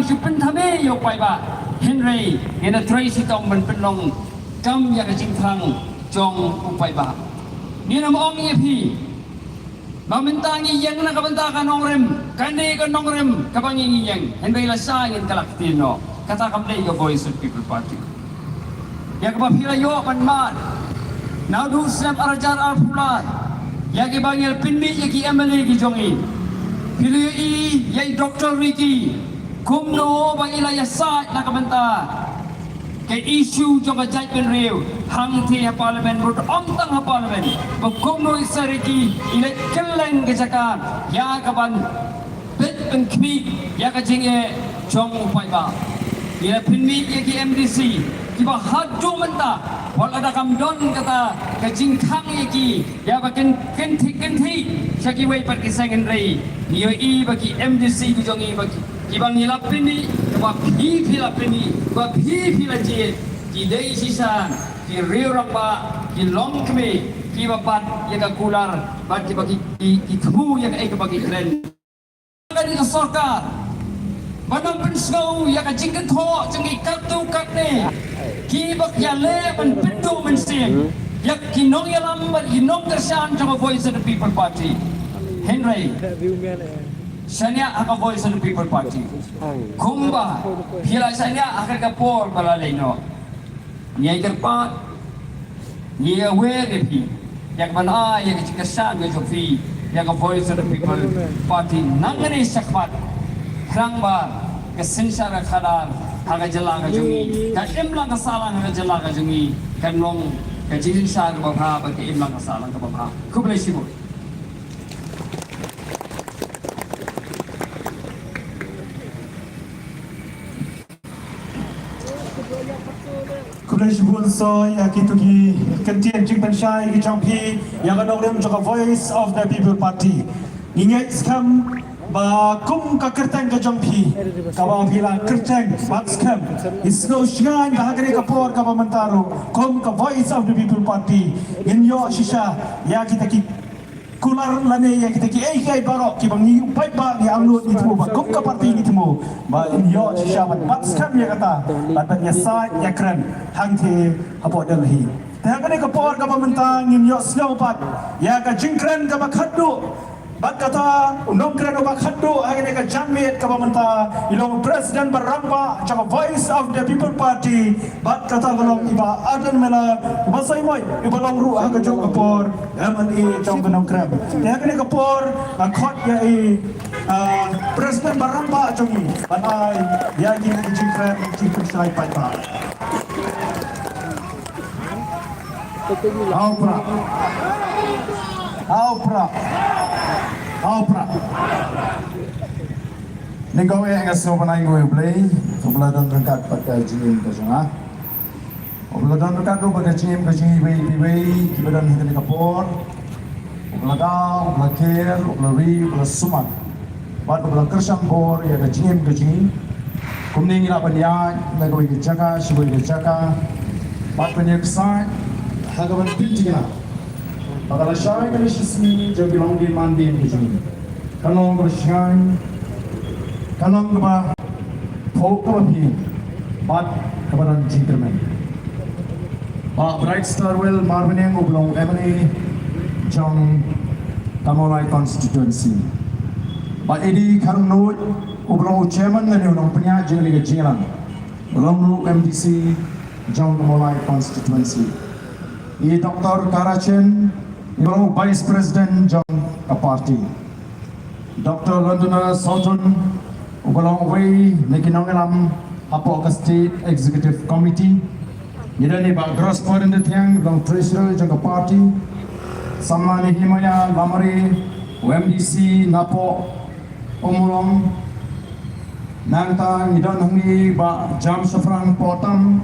ชุบเป็นทำไมยกไปบ่าเฮนรี่เห็นอะไรสิต้องมันเป็นลงกำอยากจริงทางจงอุไปบ่านี่น้ำองนี่พี่บางเป็นตางี้ยังนะกับเป็นตากันน้องเร็มกันนี่กันน้องเร็มกับางงี้ยังเห็นไปละสายเห็นกลักตีนอkata kami yo Voice of People Party. Ya ke bapila yo manman. Now do snap arajar arpulan. Ya ke bangil pinni ya ki MLA ki jongi. Pili I ya Dr. Ricky. Kumno bangila ya sa na kabanta. Ke issue jong ajaj ben rew. Hang thi ha parliament rut tang ha parliament. Ba kumno isa Ricky ile keleng ke jakan. Ya kaban bet ben kmi ya ka jinge jong upai ba. Ia pinmi ia ki MDC kiba hadu menta wal ada kamdon kata kajing khang ia ki ya bakin kenti saki wei pat ki sengen rei nio I bagi MDC ku jongi bagi kiba ngilap pinmi kiba pila pinmi kiba pila je ki dei sisan ki riurang ba ki long kme kiba pat ia ka kular pat kiba ki thu ia ka bagi kren dari sorkar Manang pensau ya ka jingkan tho jangi katu kakne ki bak ya le man pindu man sim ya kinong ya lam man kinong kersan jang Voice of the People Party Henry sanya aka Voice of the People Party kumba hila sanya aka kapor balaleno nyai kerpat nyai aware pi yak mana ya ka kersan ga jofi ya ka Voice of the People Party nangani sakpat Kerang bar kesensara kadar haga jelaga jungi ka imlang kasalang haga jelaga jungi kan long ka jinsar babha ba ke imlang kasalang ka babha kublai sibo kublai sibo soy akituki kentien jingpan shai ki champi yang anong rem joka Voice of the People Party ningai skam ba kum ka kerteng ka jampi ka ba pila kerteng box kam isno shan ka hagre ka por ka ba mantaro kum ka Voice of the People Party in yo shisha ya kita ki kular lane ya kita ki ai barok ki bang ni upai ba ni anglo ni tu ba kum ka parti ni tu ba in yo shisha ba box kam ya kata ba ya sa ya kren hang the apo dal hi ta hagre ka por ka ba mantang in yo snow pat ya ka jingkren ka ba khaddu Bakata undang kerana bakado akhirnya ke jamit ke bamanta ilong Presiden Barampa cakap Voice of the People Party bakata golong iba adan mela basai moi iba long ru aga jong kapor MNA jong benong krab ya akhirnya kapor khot ya Presiden Barampa jongi banai ya gini jingkran jingkran sai pai pa Aupra Ninggaw yang aso panay gue play Obladan rengkat pakai jingim ke sana Obladan rengkat tu pakai jingim ke jingim bay Kibadan hitam kapor Obladau, oblakir, oblari, oblasumat Bat oblang kersang bor ya ke jingim Kumning ila paniyag Nagawa ke jaka, shiboy ke jaka Bat paniyag sa Hagawan pinti na Bagala syai kali sismi jadi longi mandi begini. Kanong bersyai, kanong keba folk kebahi, bat kebaran jingkerman. Ba Bright Star Well Marvin yang oblong MNA jong Tamolai constituency. Ba Edi karung noot oblong chairman ngani unong penyak jeng liga jingelang. Oblong lu MDC jong Tamolai constituency. I Dr. Karachen Yung Vice President John Party Dr. Londona Sultan Ubalong Way Nikinongalam Apo State Executive Committee Yidani ba Gross Coordinator Tiang Long Treasurer John Party Samani Himaya Lamari UMDC Napo Umulong Nangta Nidon Hungi ba Jam Safran Potam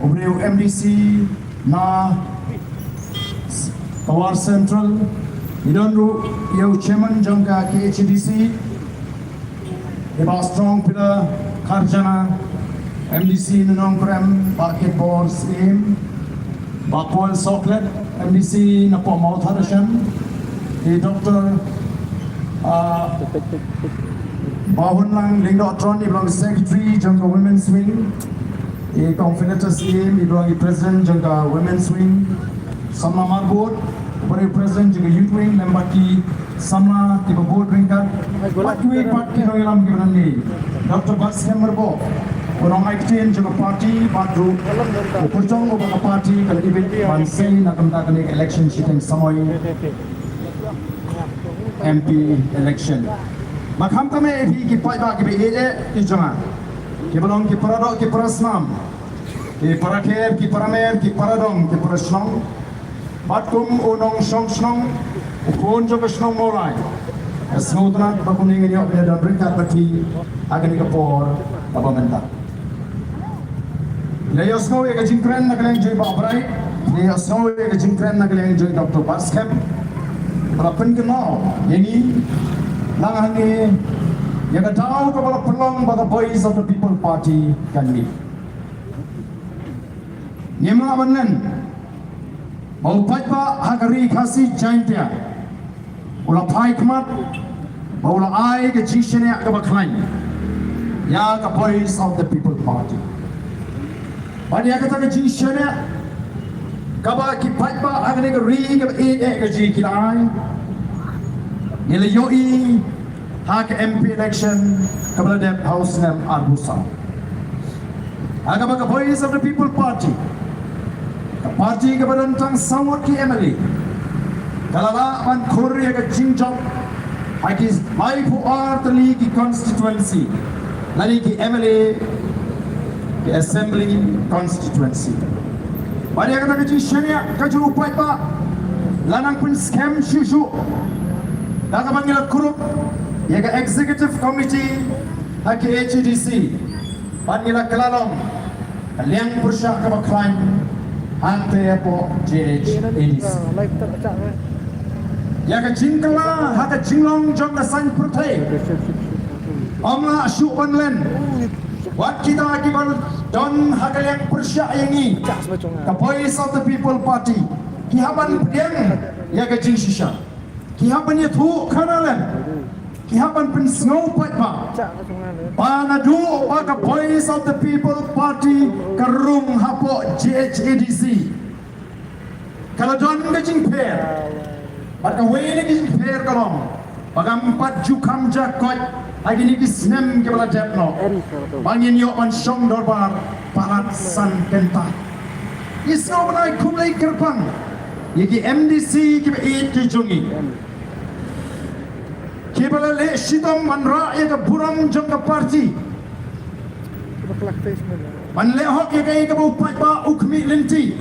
Ubriu MDC Na Tawar Central, Idonru, Yau Chairman Jangka KHDC, Iba Strong Pillar, Karjana, MDC Nunong Prem, Bakit Board Scheme, Bakwal Soklet, MDC Napo Mouth Harashan, Dr. Bahun lang lingdo atron ibang secretary jangka women's wing. Confidential CM ibang president jangka women's wing. Samla marbot upari president jangka youth wing lembaki samla tiba board ringkat. Patui pat kino ilam gibanan ni. Dr. Baskem merbo. Orang iktin jangka party patru. Upurjong ubang party kalau ibit mansay nakam takani election sitting samoy. MP election. Makham kami epi ki paiba ki beje ki jangan. Ki balong ki paradok ki parasnam. Ki parakher ki paramer ki paradong ki parasnam. Batkum unong song snong ukon jo snong morai. Esmutna bakuning ni ok dan berikat bati agan ni kapor apa menta. Layosno e jingkren nagaleng joy babrai. Layosno e jingkren nagaleng joy Dr. Baskem. Rapen kenal yang Lang ni yang tahu kepada pelong pada Voice of the People Party kami. Nyema banan mau paipa hagari kasih jaintia. Ula pai kemat, ula ai ke jishnya ke baklain. Ya ke Voice of the People Party. Pada kata ke jishnya kaba ki paipa hagari ke ri ke ke jikilai. Nila yoi hak MP election kepada Dep House Nam Arbusa. Agak baga Voice of the People Party. Parti kepada tentang sawat ki MLA. Kalala man Korea ke Jingjong. Agis mai pu artli ki constituency. Lali ki MLA ki Assembly constituency. Pada kata ke Jishnya kaju upai pa lanang pun scam shushu. Daga panggil kurup, ya ke Executive Committee, hak HDC, panggil kelalong, liang persyak ke baklain, ante po JHDC. Ya ke jingkala, hak jinglong jong na san pertai, omla asyuk panlen, wat kita akibat don hak liang persyak yang ini, ke Voice of the People Party, kihaban pedang, ya ke jing shisha. Kihapan ya tu kanalan, kihapan pensau patma. Panadu baka Voice of the People Party karung hapo JHADC. Kalau John kecing per, baka wene kecing per kalom. Baka 4 jukam jakot lagi ni kisnem ke bala japno. Bangin yo man syong dorbar parat san kenta. Isno benai kumlai kerpang. Yaki MDC ki be ki jungi. Kibala le shitom man ra'i ka buram jong ka party. Man le hok ya kai ka upat ba ukmi lenti.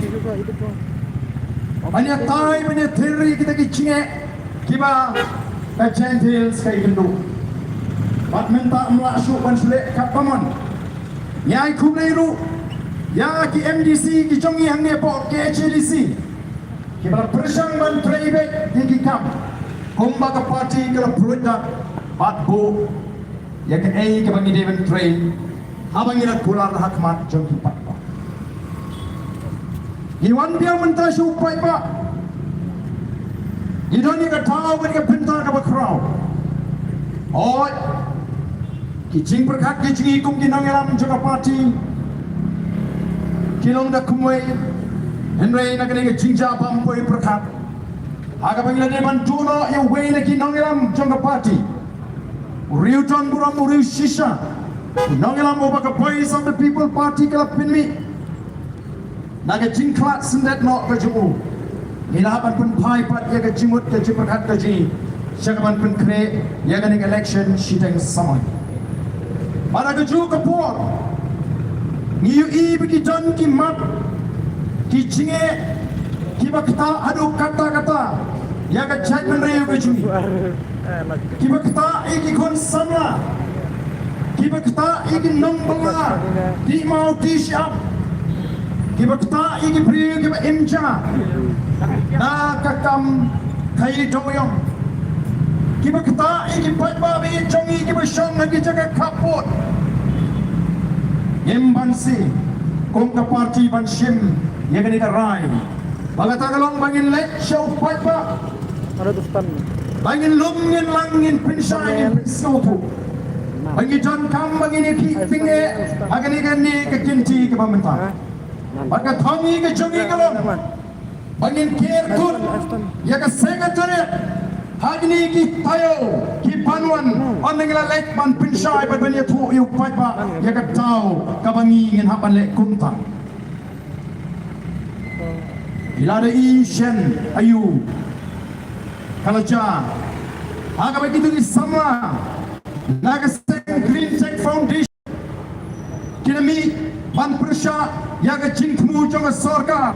Anya tai mane theri kita ki chinge kiba ka gentils kai kendu. Bat menta amla asu ban sule ka pamon. Yai kumleiru ya ki MDC ki jongi hangne po ke HDC. Kibala persang ban private ki kam. Kumba ke parti kalau perudak batbo ya ke ai ke bangi Devon train habang ila kular hakmat jong pat pa iwan dia mentah supai pa idoni ka tau ke pinta ka bakrau oi kijing perkat kijing ikum kinangelam jong parti kilong da kumwe henry na kene jingja pampoi perkat Aga panggil dia bantuno yang way lagi nongelam jangka party. Uriu John buram uriu shisha. Nongelam ubah ke Voice of the People Party kalau pinmi. Naga jingklat sendet nok kejumu. Hilapan pun pai pat ya ke jimut ke jiperkat ke ji. Syakapan pun kre ya ke election shiteng samai. Pada keju ke por. Niu i bagi John ki mat. Ki jinge. Kiba kita adu kata-kata ya ke chat menreu ke jumi. Kiba kita iki kon samla. Kiba kita iki nombala. Di mau di siap. Kiba kita iki priu kiba imja. Na kakam kai doyong. Kiba kita iki patba bi jongi kiba shong lagi jaga kapot. Yembansi kong ka party banshim ya ke rai. Baga tagalong bangin let show fight pa. Ano to stand? Bangin lungin langin pinsangin pisopo. bagi John kam bagi ni pinge agani gani ke kinti ke pamenta bagi thami ke jongi kalon bagi care kun ya ke secretary hagni ki tayo ki panuan onengla lek ban pinshai ban bani thu yu pai ba ya ke tau ka bangi ngin hapan lek kumta ila de ishen ayu kalaja aga begitu di sama naga Green Tech Foundation kinami ban persya yaga jingtmu jonga sarkar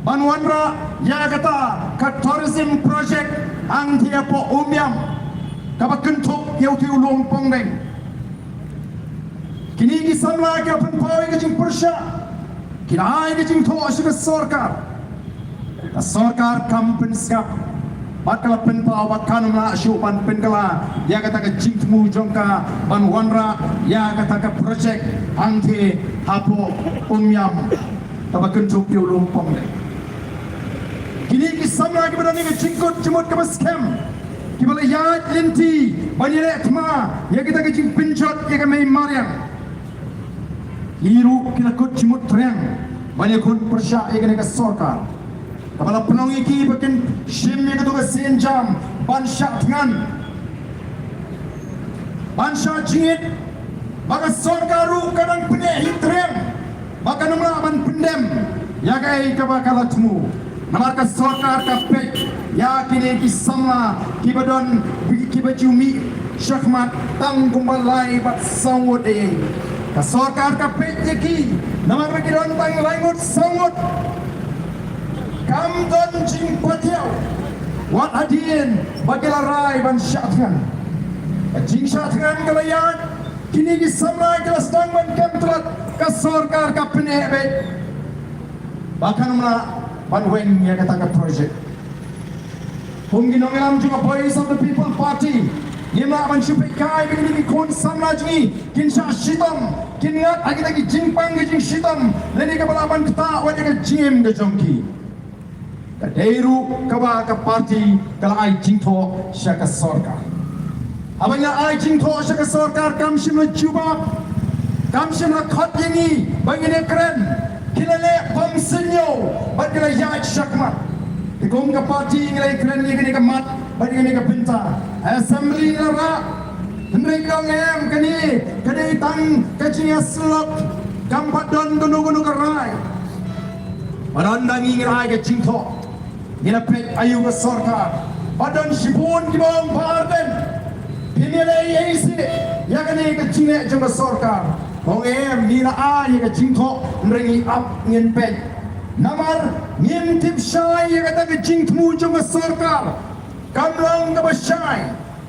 ban wanra yaga ta ka tourism project ang thia po umyam ka bakentuk yau tiu long pongdeng kini ki samla ka pen pawi ka jing persya kina ai ka jing tho asika sarkar ka sarkar compensate bakal penpau bakan na syu ban penkala ya kata ke jingmu jongka ban wanra ya kata ke project angke hapo umyam tabakan chokyo lompong de kini ki samla ki badani ke jingkot jumot ke baskem ki bala ya linti banire thma ya kita ke jing pinchot ya ke mai mariam liru kila kot jumot treng banyak kun persya ya ke sarkar kepala penongi ki bakin shim yang ketua senjam bansha dengan bansha jingit baka sarkaru kadang pene hitrem baka namla ban pendem ya kai ka bakala tmu namar ka sarkar ka pek ya kini ki samla ki badon ki bajumi syakmat tang kumbalai bat sawut ka sarkar ka pek ki namar ki don tang langut sawut kam don jing patiau wat adien bagilah rai ban syatkan jing syatkan kalayan kini ki samla kelas dang ban kem telat ka sarkar ka penebe bahkan mala ban wen ya kata ka project Punginong juga Voice of the People Party Yema ban syupai kai begini ki kon samla jingi kin sya shitam kin ngat agi tagi jingpang ke jing shitam leni ka balaban kata wajah ke jim ke jongki Kadairu kawa ka parti kala ai jingtho syaka sarkar abanya ai jingtho syaka sarkar kam shim juba kam shim khat yengi bangine kren kilale pam senyo bagila ya syakma tikom ka parti ngai kren ni ka mat bagine ka pinta assembly ra hendrik ngem kani tang kajinya slok kam padon gunu karai barandangi ngai ka jingtho Nila pek ayu ke sarkar badan sibun di bawah parten pinile yesi ya kani ke cine jeng sarkar hongem nila ay ke jingtho nrengi up ngin pek namar ngin tip syai ya kata ke jingtmu jeng sarkar kamlang ke basyai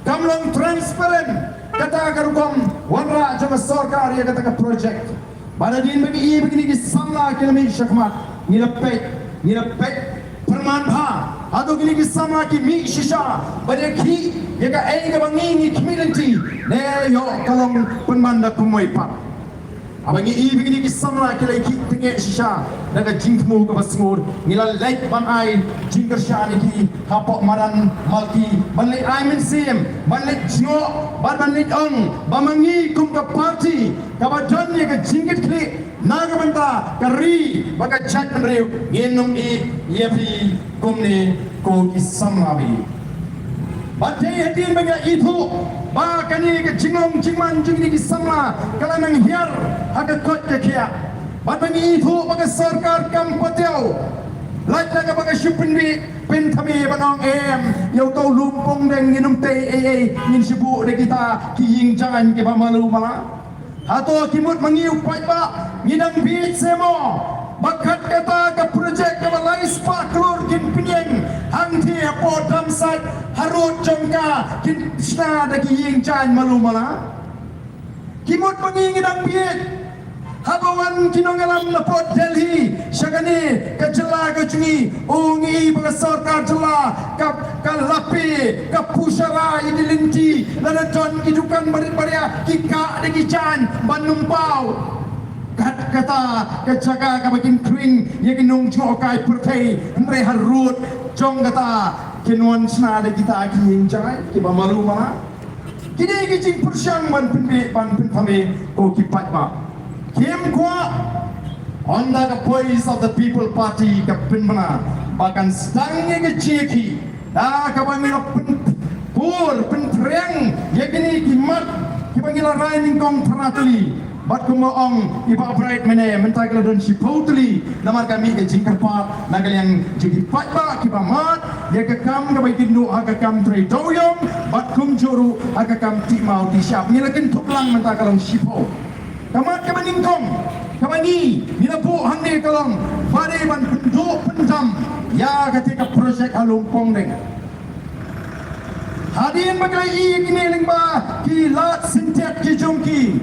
kamlang transparent kata ke rukom wanra jeng sarkar ya kata ke project badadin bagi begini ki samla kilami syakmat nila pek Perman bha atau gini kisama ki mi shisha badekhi yaka ai ga bangi ni community ne yo kalong penmanda kumoi pa abangi I begini kisama ki lai ki tenge shisha daga jingmu ka basmur ngila like ban ai jingersha ni ki hapok maran malki ban lai ai min sim ban lai jno ban lai ong bamangi kum ka party ka badon ye ka jingit kli naga banta kari baka chat penriu ngenum I yepi kumni ko isamlabi bate hedin baga itu ba kani ke jingong jingman jingni isamla kala nang hiar haka kot ke kia batangi itu baga sarkar kam pateu lajla ka baga shupinwi pentami banong yau tau lumpong deng nginum te ngin sibu de kita ki ying jangan ke pamalu mala Hato kimut mengiu paiba ngidang bit semo bakat kata ke projek ke balai spa kelur kin pinyeng hangti apo damsat harut jongka kin sna daki ying jan malu mala kimut mengi ngidang bit habawan kinongalam lapot Delhi syagani kejela kejungi ungi bagasarkar jela kalapi kapushara ini linti lana don kidukan baria kika dekijan banumpau kata kejaga kabakin kring yakinung jokai pertai mre harut jong kata kinwan sna de kita ki injai ki bamalu ma kini kijing persyang ban kami ko kipat ba kim kwa onda the voice of the people party ka pinmana bahkan stangnya ke ciki kabangila pur pentreng yakini kimat kibangila raining kong teratuli bat kumaong iba bright mene mentagala don shipotuli namar kami ke jingkarpat nagal yang jigi patba kibamat ya ke kam ka baitindu aga kam tre doyom bat kum juru aga kam ti mau ti syap nilakin tuklang mentagalang shipo kamat ka baningkong kamani nilapu hande kalong pare ban penduk pendam ya ketika projek alumpong deng hadirin bagai kini lingba kilat sintet kijungki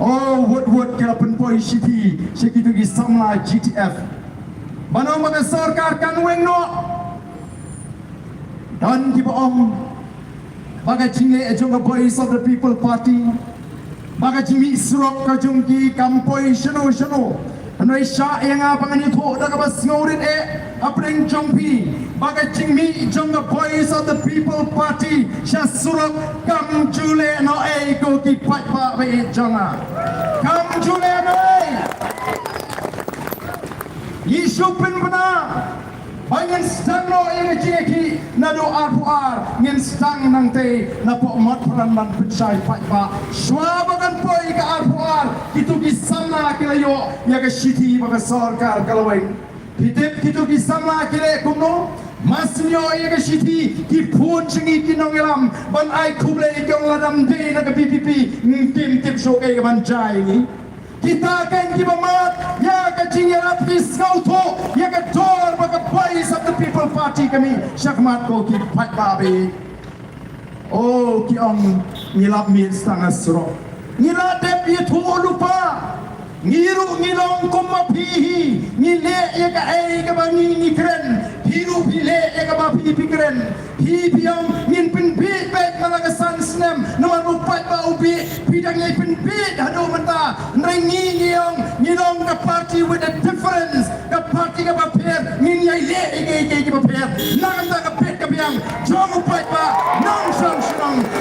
oh word kira penpoi city sekitu gi samla GTF bano maka sarkar kan wengno dan ki boong baga jingle ejong voice of the people party baga jimi surok ka jungki kampoi shano anoi sha yang apangan itu daga bas ngaurin apreng jongpi baga jimi jong the voice of the people party sha surok kam jule no ko ki pat ba be jonga kam jule no isu pin bana banyan stang no jeki nado ar ngin stang nang te na po mat peran man pecai pat ba swabagan poi ka ar itu kisama kilayo ya ka city baga sarkar kalawai hitip kitu kisama kile kuno masnyo ya ka city ki phun chingi kinongelam ban ai kuble kyong ladam de na ka PPP tim tip show kay ka banjai ni kita kan kibamat ya ka jingerap kiskauto ya ka tor baga voice of the people party kami syakmat ko ki pat babe oh ki ong ngilap mi stanga suro ngiladep itu lupa ngiru ngilong kumapihi ngile ya ka ai ka bangi ngikren hiru bile ya ka mapi pikren hi piang ngin pin bit bet malaga sansnem naman upat ba ubi bidang ngin pin bit hado menta nrengi ngilong ka party with a difference ka party ka paper ngin yai le ike paper nang ta ka pet ka biang jong upat ba nang sang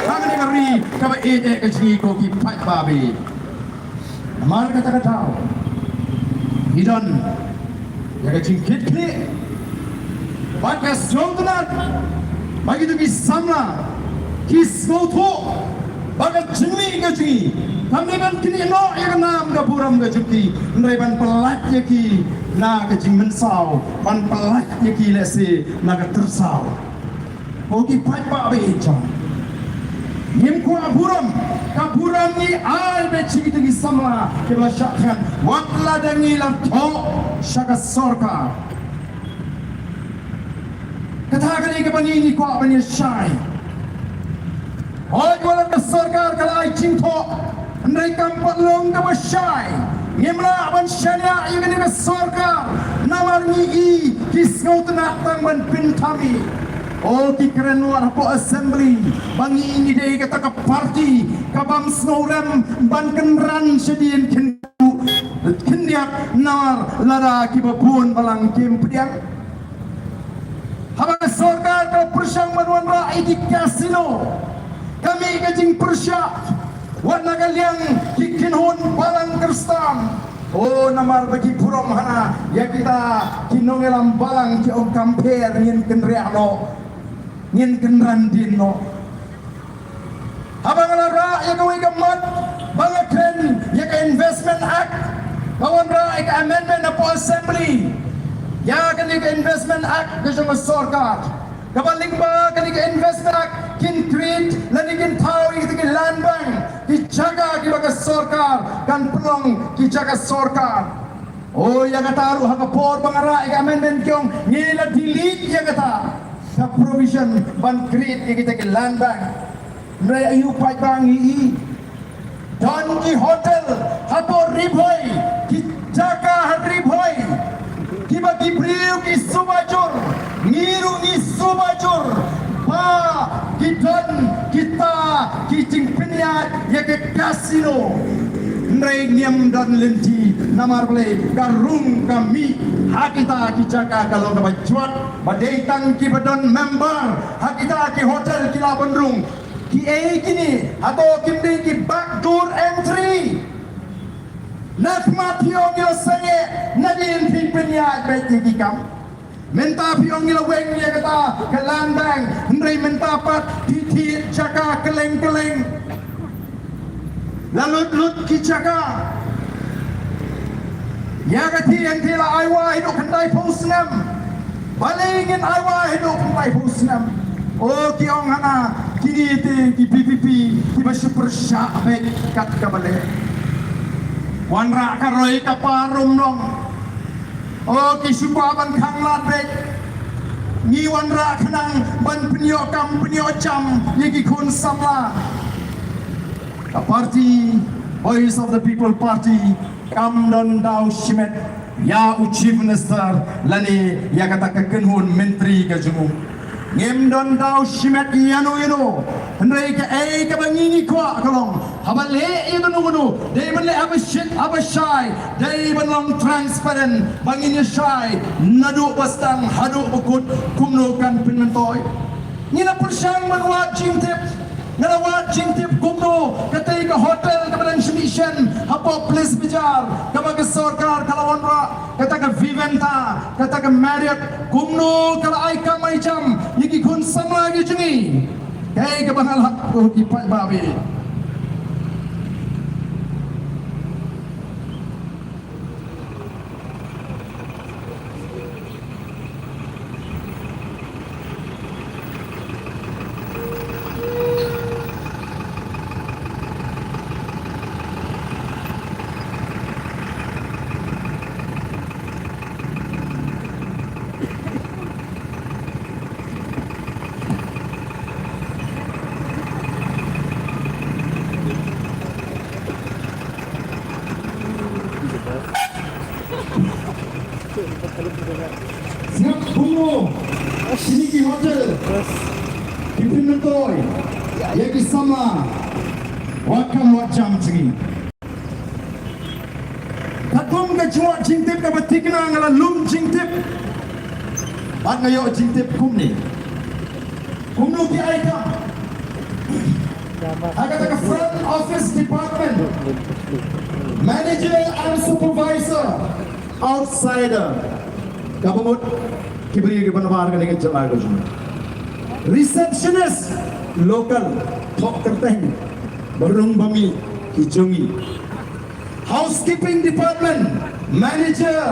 angani ngari ka ba ka jingi ko ki pat ba be amar kata hidon ya ka jingkit kli bagas jongtunat bagi tu kisamla kismoto bagas jingmi ka jingi kami ban kini no ya nam ka buram ka jukti ndai ban pelat ya ki na ka jing mensau ban pelat ya ki lese na ka tersau ko ki pat ba be jong Nim ko aburam kaburam ni al be chigi tigi samla ke ba shakhan watla dangi lam tho shaka sorka kata kali ke bani ni ko abani shai oi wala ka sarkar kala ai chingtho ndai kampat long ka ba shai ngimla ban shania yini ka sarkar namar ni i kisngau tna tang ban pintami oh ki keren luar po assembly bangi ini dei kata ka party kabam snowrem ban kenran sedien kendiak nar lara ki babun balang kim pediak habang sarkar ka persyang manuan rai di kasino kami kajing persyak warna kaliang ki kinhun balang kerstam oh namar bagi purom hana ya kita kinongelam balang ki om kamper ngin kenriano ngin kenran dino habang lara ya kawi gamat bangaken ya ka investment act kawan ra ka amendment na po assembly ya kan ka investment act ka sa sarkar kabaling ba kan ka investment act kin create lanikin tawi ki land bank ki jaga ki baga sarkar kan pelong ki jaga sarkar oh ya kata ru ha por bangara ka amendment kyong ngila delete ya kata ka provision ban create kita ke land bank nrai ayu pai bang i don ki hotel hapo riboy ki jaga riboy ki bagi priu ki subajur ngiru ni subajur pa ki don kita ki cingpinyat ya ke kasino nrai niam dan lenti namar play karung kami hakita ki jaga kalau ka bajuat badai tang ki badon member hakita ki hotel ki la bandrung ki kini atau kimde ki backdoor entry nak mationg yo sange nadin pimpenya baik ki kam menta piong yo weng ya kata kelan bang hendai menta pat titi jaga keleng-keleng lalu lut ki jaga ya kati yang tila aiwa hidup kendai pusnam balingin aiwa hidup kendai pusnam oh ki ong hana kini ki PPP ki super syabek kat kabale wan ra karoi kaparum long oh ki suba ban khang lat bek ni wan ra khnang ban penyo kam penyo jam ki kun samla a party Voice of the People Party kam don dau shimet ya chief minister lani ya kata kekenhun menteri ke jumu ngem don dau shimet yano hendai ke bangini kwa kalong habale itu nunggu dei benle abashai dei benlong transparent bangini shy nadu bastang hadu bukut kumno kan pinmentoi ngina persyang manwat jimtip ngalawat jingtip kumno katai ke hotel kebadan semission apa place bijar kama ke sarkar kalawan ra kata ke Viventa kata ke Marriott kumno kala ai kamai jam yiki kun sama lagi jengi kai ke bangal hak ko kipat babi siap kumno sini ki hotel Pimpinan yaki sama wakam wajam jengi tatum ke cuak jingtip ke batikna ngala lum jingtip bat ngayo jingtip kumni kumno ki aika agak ke front office department manager and supervisor outsider kabamut kibri ke banwar ka dengan jamaah ko jum receptionist local thok kerteng barung bami hijungi housekeeping department manager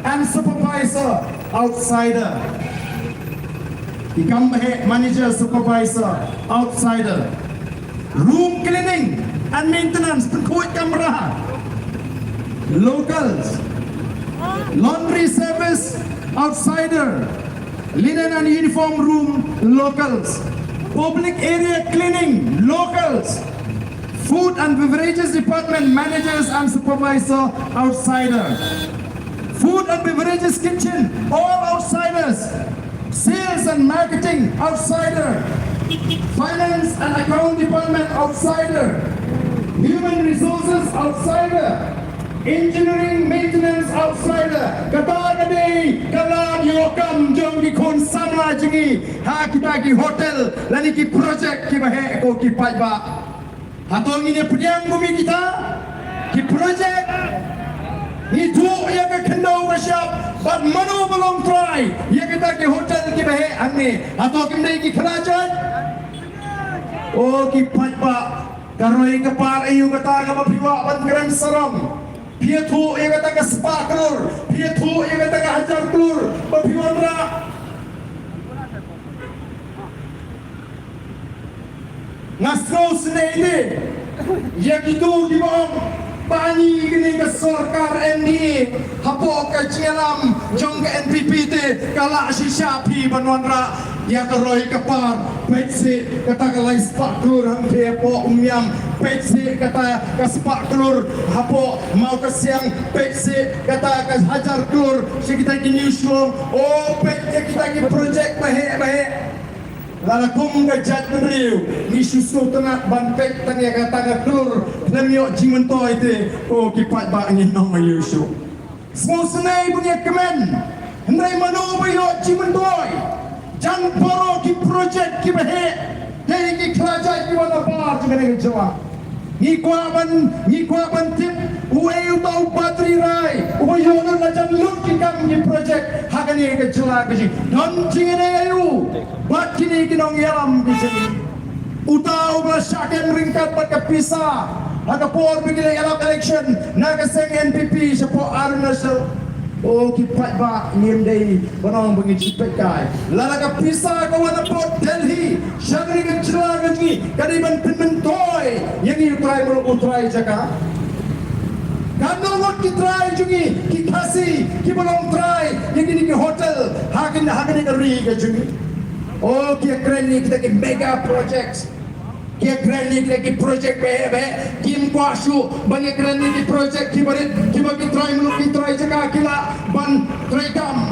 and supervisor outsider ikam bahe manager supervisor outsider room cleaning and maintenance pengkuit kamera locals laundry service outsider linen and uniform room locals public area cleaning locals food and beverages department managers and supervisor outsider food and beverages kitchen all outsiders sales and marketing outsider finance and account department outsider human resources outsider engineering maintenance outsider kata gede kalan yokam jong di kon sama jengi ha kita ki hotel lani ki project ki bahe ko ki pajba hatong ini pediang bumi kita ki project ni tu ya ke kendau wasyap but mano belum try ya kita ki hotel ki bahe anne atau kimdai ki kerajaan oh ki pajba karoi kepar ayu kata ka mapiwa ban keren seram Pia tu yang kata ke sepaklur, pia tu yang kata ke hajar klur, berpiwan rak. Ngasau senede, yang itu di bawah bani gini ke sarkar NDA, hapok ke cialam, jong ke NPP te, kalak sisa pi banuan rak, yang keroi kepar, petse kata ke lai sepaklur, hampir po umyam. Petse kata ke sepak telur hapo mau ke siang petse kata ke hajar telur si kita ke newsroom oh petse kita ke projek bahe lalakum ke jat meriu ni susu tengah ban pek tanya kata ke telur lemio jimentoi te oh kipat ba ni nama Yusuf semua senai punya kemen hendai manu bayo jimentoi jan poro ki projek ki bahe dari ki kerajaan ki wana bar juga dengan Jawa. Ni kuaban tip uai utau bateri rai uai yono lajan luk ki kam ni project hagani ke Jawa ke sini. Dan cingene ayu bat kini kinong yalam di sini. Utau belasyakan ringkat bat kepisa. Aga por begini yalam election naga seng NPP sepo Arunachal. Oh kipat ba ngim day banong bengi cipet kai lala ka pisa ka wana pot Delhi syagri ka chila ka ji kadiban pinmentoy yang utrai mo utrai jaka kanong ki try jungi ki kasi ki banong try yang ini ki hotel hakin ka ri ka jungi oh ki keren ni kita ki mega projects Kia keren ni lagi projek bebe, kim kuasu banyak keren ni projek kibarit, kibagi try meluk try jaga kila ban try kam,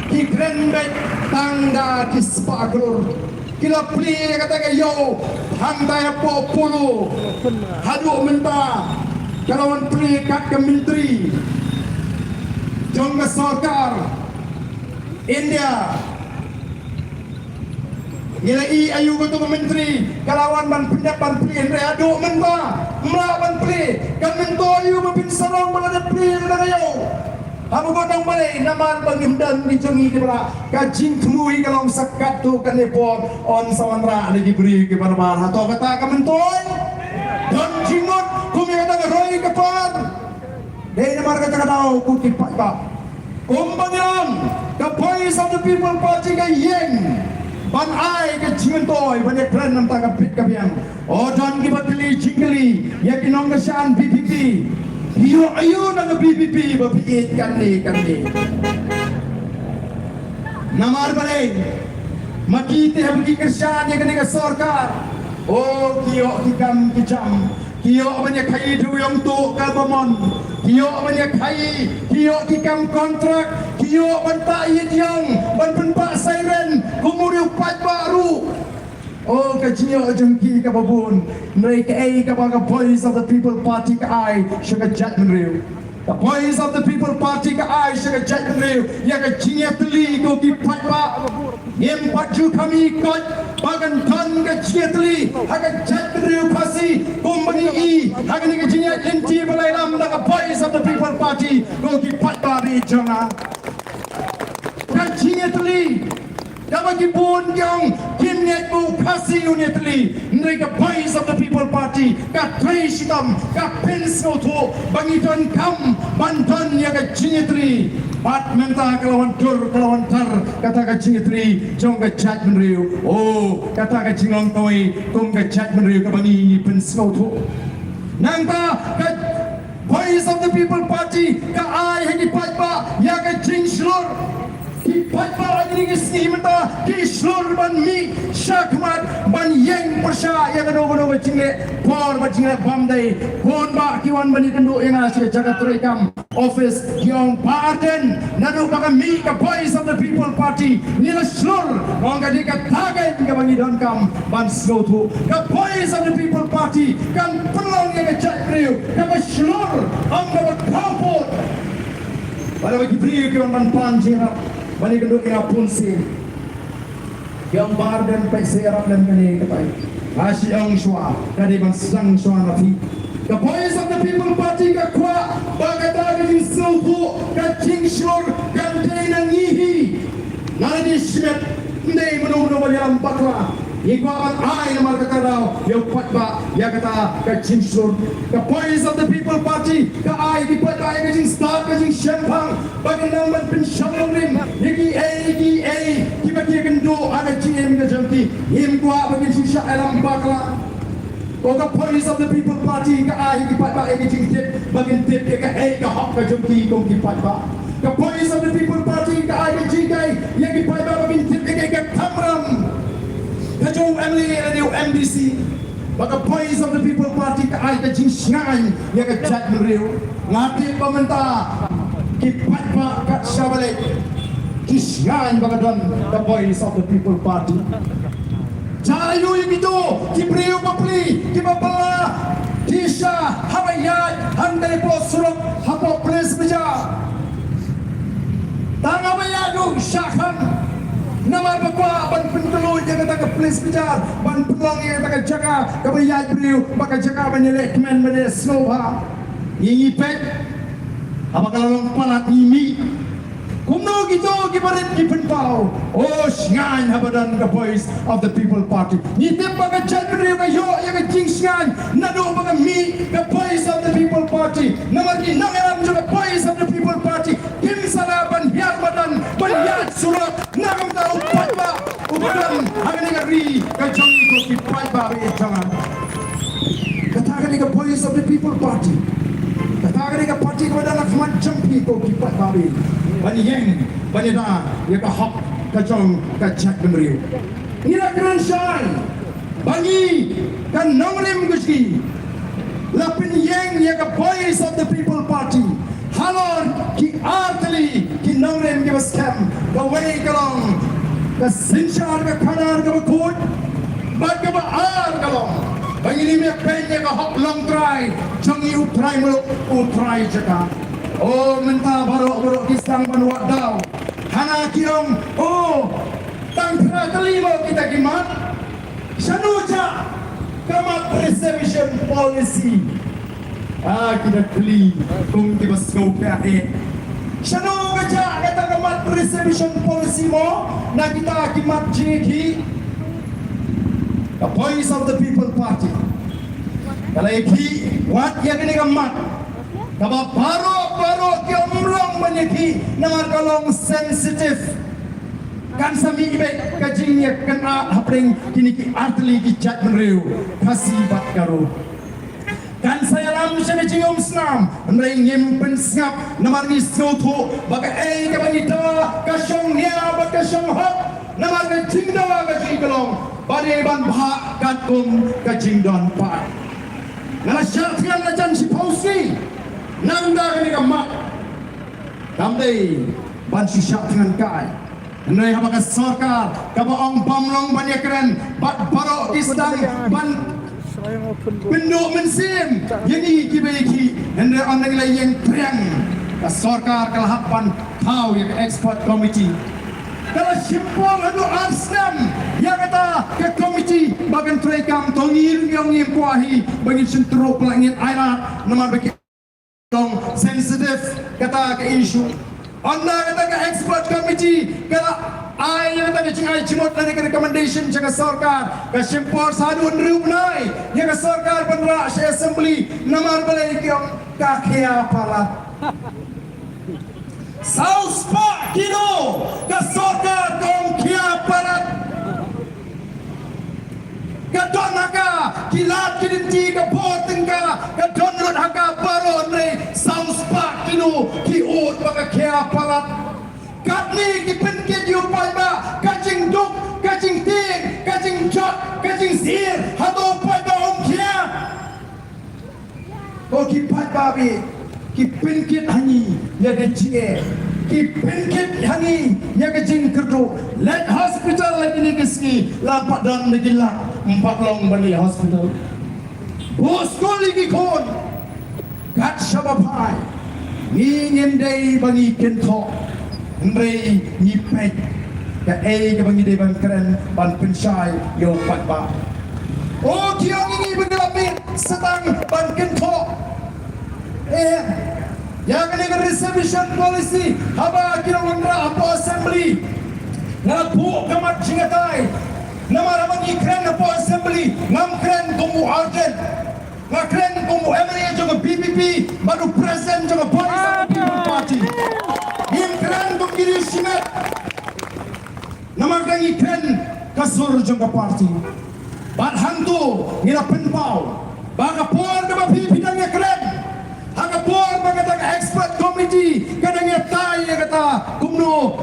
ki keren be tangga kispaglur, kila pli kata ke yo, hangda po pulu, hadu minta, kalawan pli kat ke menteri, jong ke sarkar, India. Nilai ayu ko to menteri kalawan ban pindah ban pri re adu menta mla ban pri kan mento ayu mapin sarong balada pri na kayo hamu ko nang balay naman pagimdan ni jongi di bala ka jing tmui kalong sakat to kan epon on sawanra ni diberi ke barbar hato kata ka mentoy don jingot kumi kata roy kapan dei namar kata tao ku kipat ba kumbanyang the voice of the people party ka yeng ban ai ke jingoy banyak keren nam ta kapit kabiang o don ki batli jingli ya kinong kasan PPP hiyo ayo na PPP ba piit kanni namar balay makite habki kasan ya kani ka sarkar o kiyo kikam kijam kiyo banyak khai duyong tu kalbamon kiyo banyak khai kiyo kikam kontrak kiyo banta yang ban penpa siren kumuri upat baru oh kajiyo jengki ka babun mereka ka baga voice of the people party ka ai sugar judgment real the voice of the people party ka ai sugar judgment real ya ka jinya teli ko ki patwa yem paju kami kot bagan tan ka jinya teli haga judgment real pasi company e haga ni ka jinya enti balai lam ka voice of the people party ko ki patwa bi janga Chinetli, Yamaki Bun Young, Kim Netbu, Kasi Unitli, Nega Voice of the People Party, Got Trisham, got Pencil to Bangiton Kam, Banton Yaga Chinetli, Bat Menta Kalawan Tur, Kalawan Tar, Kataka Chinetli, Jonga Chatman Rio, oh, Kataka Chinong Toy, Kunga Chatman Rio, Kabani, Pencil to Nanga, Voice of the People Party, Ka Ai Hagi Patba, Yaga Chinslur. Patpa agni kisni mata kislor ban mi shakmat ban yeng persya yang kado bacingle por bacingle bamdai pon ba kiwan bani kendo yang asli jagat rekam office kiong pardon nadu baka mi ka voice of the people party nila slor mongga di ka tagai ka bangi don kam ban slow to ka voice of the people party kan pelong yang chat kriu ka ba slor am ka ba kapot pada bagi kriu kiwan ban panjing bani kenduk ina punsi yang bar dan peserak dan kene kapai asi ang shwa kadi bang sang shwa nafi the voice of the people party ka kwa bagata ni sulfu ka chingshur kan dei nangihi nani shmet ndei menu bayalam bakla iguaban ai namar kata daw yung patba ya kata ka chingshur the voice of the people party ka ai di patba ay ka star ka shempang bagandang man pin shamongrim yagi kibaki kendo ada GM ka jamti him kwa bagin susha alam bakla o the voice of the people party ka ai di patba ay ka chingtip bagin tip ka ka hok ka jamti kong di patba the voice of the people party ka ai ka jigay yagi patba bagin tip ka kamram Kajong Emily and yung MDC Baka voice of the people party ka ay ka jingsngan ya ka chat meriu ngati pamenta kipat pa kat syabalik kisngan baka don the voice of the people party jayu yung ito kibriu papli kibapala kisha hawayat handai po surok hapo pres beja tanga bayadu syakan Nama bakwa ban pentelu yang kata ke polis kejar, ban pelang yang kata ke jaga, kebayat beliau, bakal jaga banyak lekmen banyak snowha. Ini pek, apa kalau orang palat ini? Kumno gitu kibarit kipentau. Oh, shngan habadan the voice of the people party. Ni tempat kejar beliau kayo yang kecing shngan, nado baga mi the voice of the people party. Nama ni nangaram juga voice of the people party. Kim salaban hiar badan, banyak surat, nagam tahu patba. Ubadan agani ngari kacang itu kipai babi jangan. Katakan ni the voice of the people party. Katakan ni the party kepada anak macam people kipai babi. Banyak dah ya ke hak kacang kacak beriu. Ira keren syai. Bagi kan nonglim guski. Lapin yang ya ke voice of the people party. Halor ki arteli ki nonglim ke scam. Kawai kalong. Ke sinchar ke kanar ke kut. Bag ke ar kalong. Bagi ni me pen ya ke hak long try. Jangi utrai muluk utrai jaka. Oh, mentah barok kisang manuak daw. Hana kiong, oh, tangkra kelima kita kimat. Sanuja, kamat reservation policy. Kita beli, kung tiba scope eh. Sanu kaja kata kamat reservation policy mo, na kita kimat jeki. The voice of the people party. Kalau iki, what yang ini kamat? Kaba baru ki umrong menyeki nama kalong sensitif kan sami ibe kajingnya kena hapring kini ki artli ki chat menriu kasih bat karo kan saya lam sene jingum snam mreng nyimpen snap nama ni soto baka ka banita kasyong nia baka kasyong hok nama ka jingdawa ka jingkalong bade ban bha katum ka jingdon pa nala syartian lajan si pausi nanda kini kemak tamdai ban sisyak dengan kai nai habaka sarkar kabaong bamlong banyak keren bat barok kisdang ban benduk mensim yani kibaiki nai onang layan priang ka sarkar kalahapan tau yang expert committee kalau simpang anu asnam yang kata ke komiti bagan trekam tongir yang ngimpahi bagi sentruk langit airat nama bagi dong sensitif kata ke isu anda kata ke expert committee kata yang kata ke cingai cimut dari ke recommendation jaga sarkar ke simpor sadun riubnai yang ke sarkar penrak si assembly namar balai kiong kakia palat South Park kino ke sarkar kong kia palat kadon haka kilat kidinti ke potengka kadon lut haka baron re South Park kino ki ut baka kia palat katni ki penkit yu paiba kacing duk kacing ting kacing chot kacing sir hato paiba om kia ko ki paiba bi ki penkit hani ya gajie ki penkit hani ya gajing kerdu let hospital lagi ni keski lapak dan negila empat long bani hospital bos koli ki kon kat shabapai ni nyendai bangi kentok ndrei ni pek ka ke bangi dei ban keren ban pensyai yo patba oh kiong ini bergelapin setang ban kentok yang ini reservation policy haba kira wandra apa assembly ngapu kamat jingatai nama ramang ikren apa assembly ngam kren kumu arjen ngakren kumu MNA juga BPP baru present juga voice people party ngim kren kum kiri simet nama kren ikren kasur juga party bat hantu ngira penpau baga por kama pipidangnya kren hanga por baga expert committee kadangnya tai kata kumno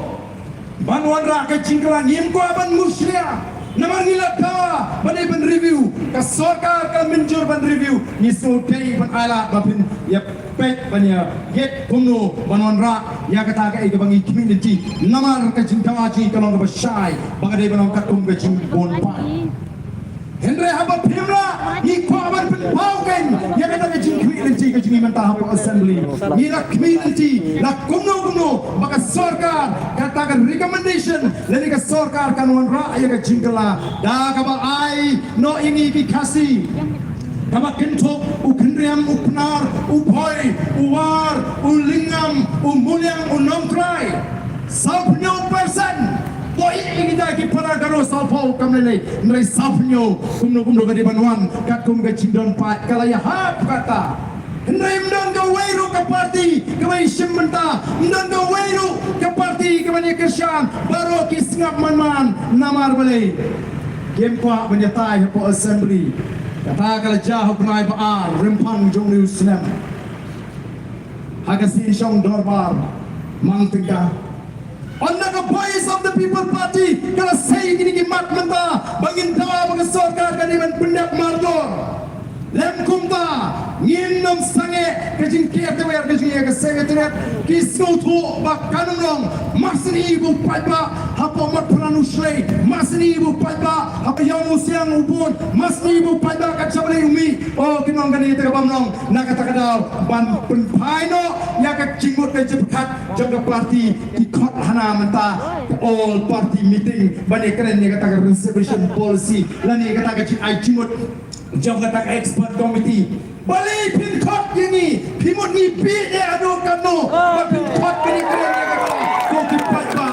Banuan rakyat cingkalan yim ko aban musria namar nila ka bani ban review ka sarkar ka menjur ban review ni so dei ban ala bapin ya pek banya get kumno banuan rak ya kata ka ega bangi community namar ka cingkawaji kalong ka syai bagade banong katum ka cingkon pa Henry haba pimla ni ko aban pau kan ya kata ka cingkwi policy ke jengi mentah apa assembly. Ila community, la kumno maka sarkar katakan recommendation lani ke sarkar kanuan rakyat ke jingkala. Dah kaba ai no ini dikasih. Kama kentok, ukendriam, uknar, upoy, uwar, ulingam, umulyang, unomkray. 10% Boy ini dah para garo salpau kamlele nrai salpnyo kumno gadi banwan kat kum ga cindon pat kalaya hap kata nrai mdon go weiru ke parti kemai shimenta mdon go weiru ke parti kemai kersan baro kisngap man namar bale game kwa menyatai po assembly kata kala jah penai baar rempang jong new slam hagasin shong dorbar mang tingka Anda ke voice of the people party kalau saya gini gimat menta bangin dawa bagi sarkar kaniman pendak mardor lem kumta nginnom sange kajing kia tewer kajing ya sekretariat kisautu bakanung long masni ibu paiba hapo mat planu shlei masni ibu paiba hapo yamu siang ubun masni ibu paiba kacabale umi oh kinong gani te bamnong nakata kadau ban penpaino ya ka cingut ke jepat jaga parti di kot hana menta all party meeting bani keren ni kata resolution policy lani kata ai cingut jaga kata expert committee Balik pin kot ini, pimut ni pi dia adu kano, pin kot kini keren dia kata, kau kipat ba,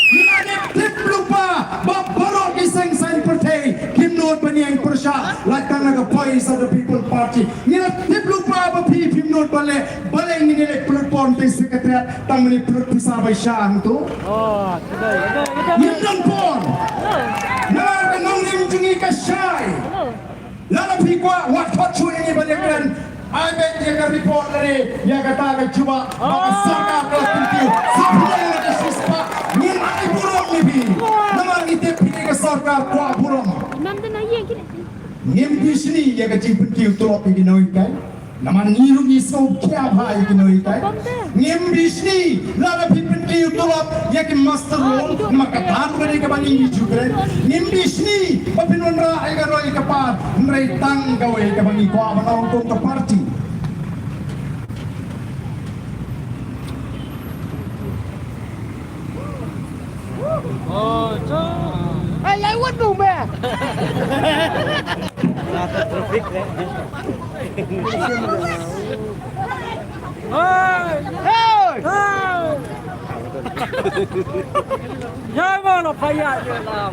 ni ada tip lupa, baru kiseng sign partai, kimnot baniang persya, lakkan naga voice of the people party, ni ada tip lupa apa pi kimnot balik ni ni pelupon di sekretariat, tang ni peluk pisah bayang tu, ni pelupon, nak nong ni menjungi kasyai. Lalu pikwa waktu cuci ini balikan, I dia report dari yang kata cuba maka sarkar kelas tinggi, sampai ada siswa ni ai burung ni bi, nama ni te pilih ke sarkar kuah burung. Ni di sini yang kecil tinggi untuk pergi noikai. Nama ni rugi so kia bahaya ke noikai. Ni di sini lalu tinggi untuk yang master role maka tahu dari kebani juga. Ni di sini Pemimpin rakyat roi kepat mereka tanggawe kebani kuah menonton ke parti. Oh, cok. Ay, what do me? Hey! Jangan lo payah je lah.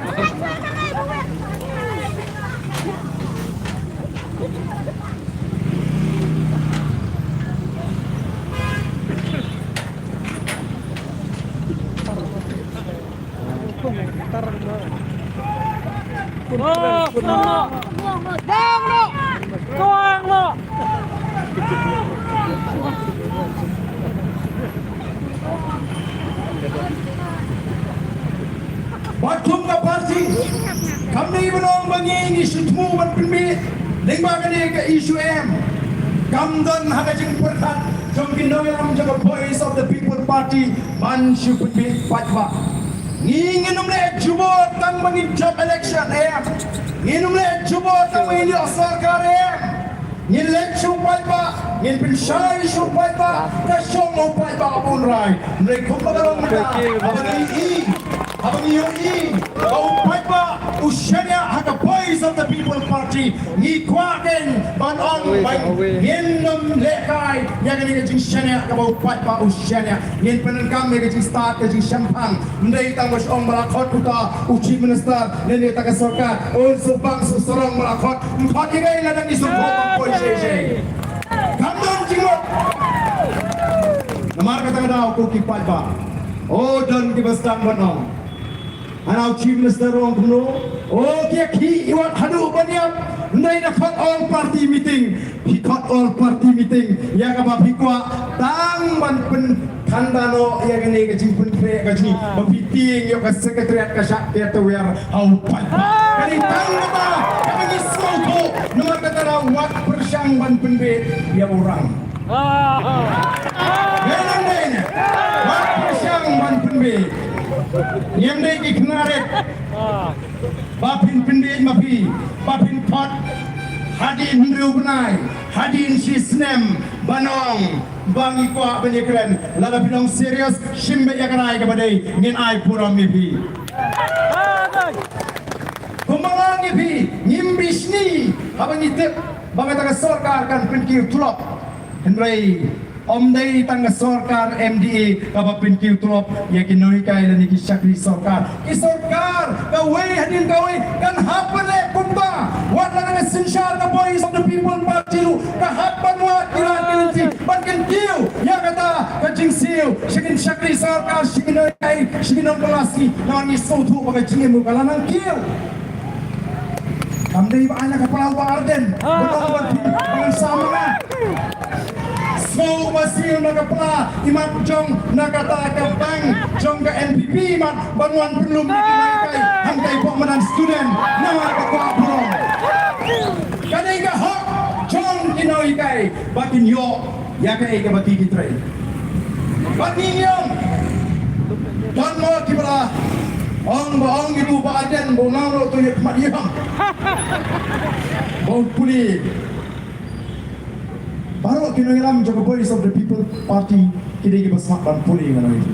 Oh, Dang lo! tuang lo. Batum ke parti, kami menong bagi isu temu berpindah, lengbagan ke isu Kamdan hanya jeng perkat, jom kindoyam jaga voice of the people party, mansu pindah patwa. Ngingin umle jubot tang bagi job election ngin umle jubot tang bagi sarkar ngin election patwa, ngin pensyai su patwa, kasong mo patwa pun rai. Mereka kumpulan mereka, abang ini, kau patwa usianya hak voice of the people party, ngikuatin banong baik, ngin lekai yang ini kecing usianya kau patwa usianya, ngin penengkam yang kecing start kecing syampang, mereka tanggus orang melakot kita uji minister, nene tak sarkar, subang seorang melakot, empat ini ladang disubang polisi. Kamdan jingok, namar kata kau kuki patwa, oh dan kibastan banong. Anau chief minister orang kuno, oh dia ki iwat hadu baniam, nai dapat all party meeting, hikot all party meeting, ya kapa hikwa tang ban pen kandano ya gini kecing pen kre kecing, meeting yo ke sekretariat ke sakit tu yang au patwa, kali tang kata kami semua tu, nomor kata wat persyang ban pen be ya orang. Benar wat persyang ban pen be. Yang lagi kenaret, bapin pendek mapi, bapin pot, hadi hendru benai, hadin sisnem banong bangi kwa benyekren lala pinong serius shimbe yakanai kabadai ngin ai puram mipi kumangang mipi ngimbisni abang itip bangataga sarkar kan pinkiu tulop henry Omdai tangga sarkar MDA kaba pinkiu tulop yakin noi kai lani ki syakri sarkar ki sarkar kawai hadin kawai kan hapane kumba wat lana sinshar ka voice of the people party lu ka hapan wa kira kinti bankin kiu ya kata ka jingsiu syakin syakri sarkar syakin noi kai syakin nom kelasi nangi sotu bagai jingimu kalanang kiu Amdai ba ana ka palawa arden betul sama So masih nakapla imat jong nakata ka bang jong ka NPP imat banguan belum dikenaikai hangkai pemanan student nama kakwa burong kadai ka hok jong kinaikai bakin yo ya kai ka baki kitrai bakin yo dan mo kibra ong ibu ba aden bo ngaro to yak madiyam bo puli baru kini ngiram jaga voice of the people party kini kita smart ban puli dengan itu.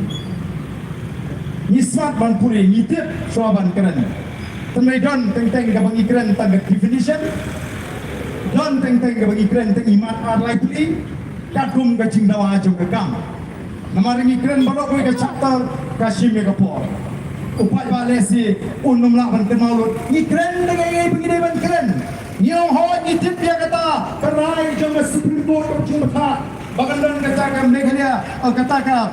Ni smart ban puli ni tip soaban keren. Tenai don teng-teng ke bagi keren tangga definition. Don teng-teng ke bagi keren teng imat ar likely. Kakum ke cingdawa ajo ke kam. Nama ringi keren baru kau ke chapter kasim ke por. Upai balesi unum lah ban kenalut. Ni keren dengan ini begini ban keren. Nyong ho ni tip dia kata kerai jong Supreme Court of Chumata bahkan dan kata Meghalaya kata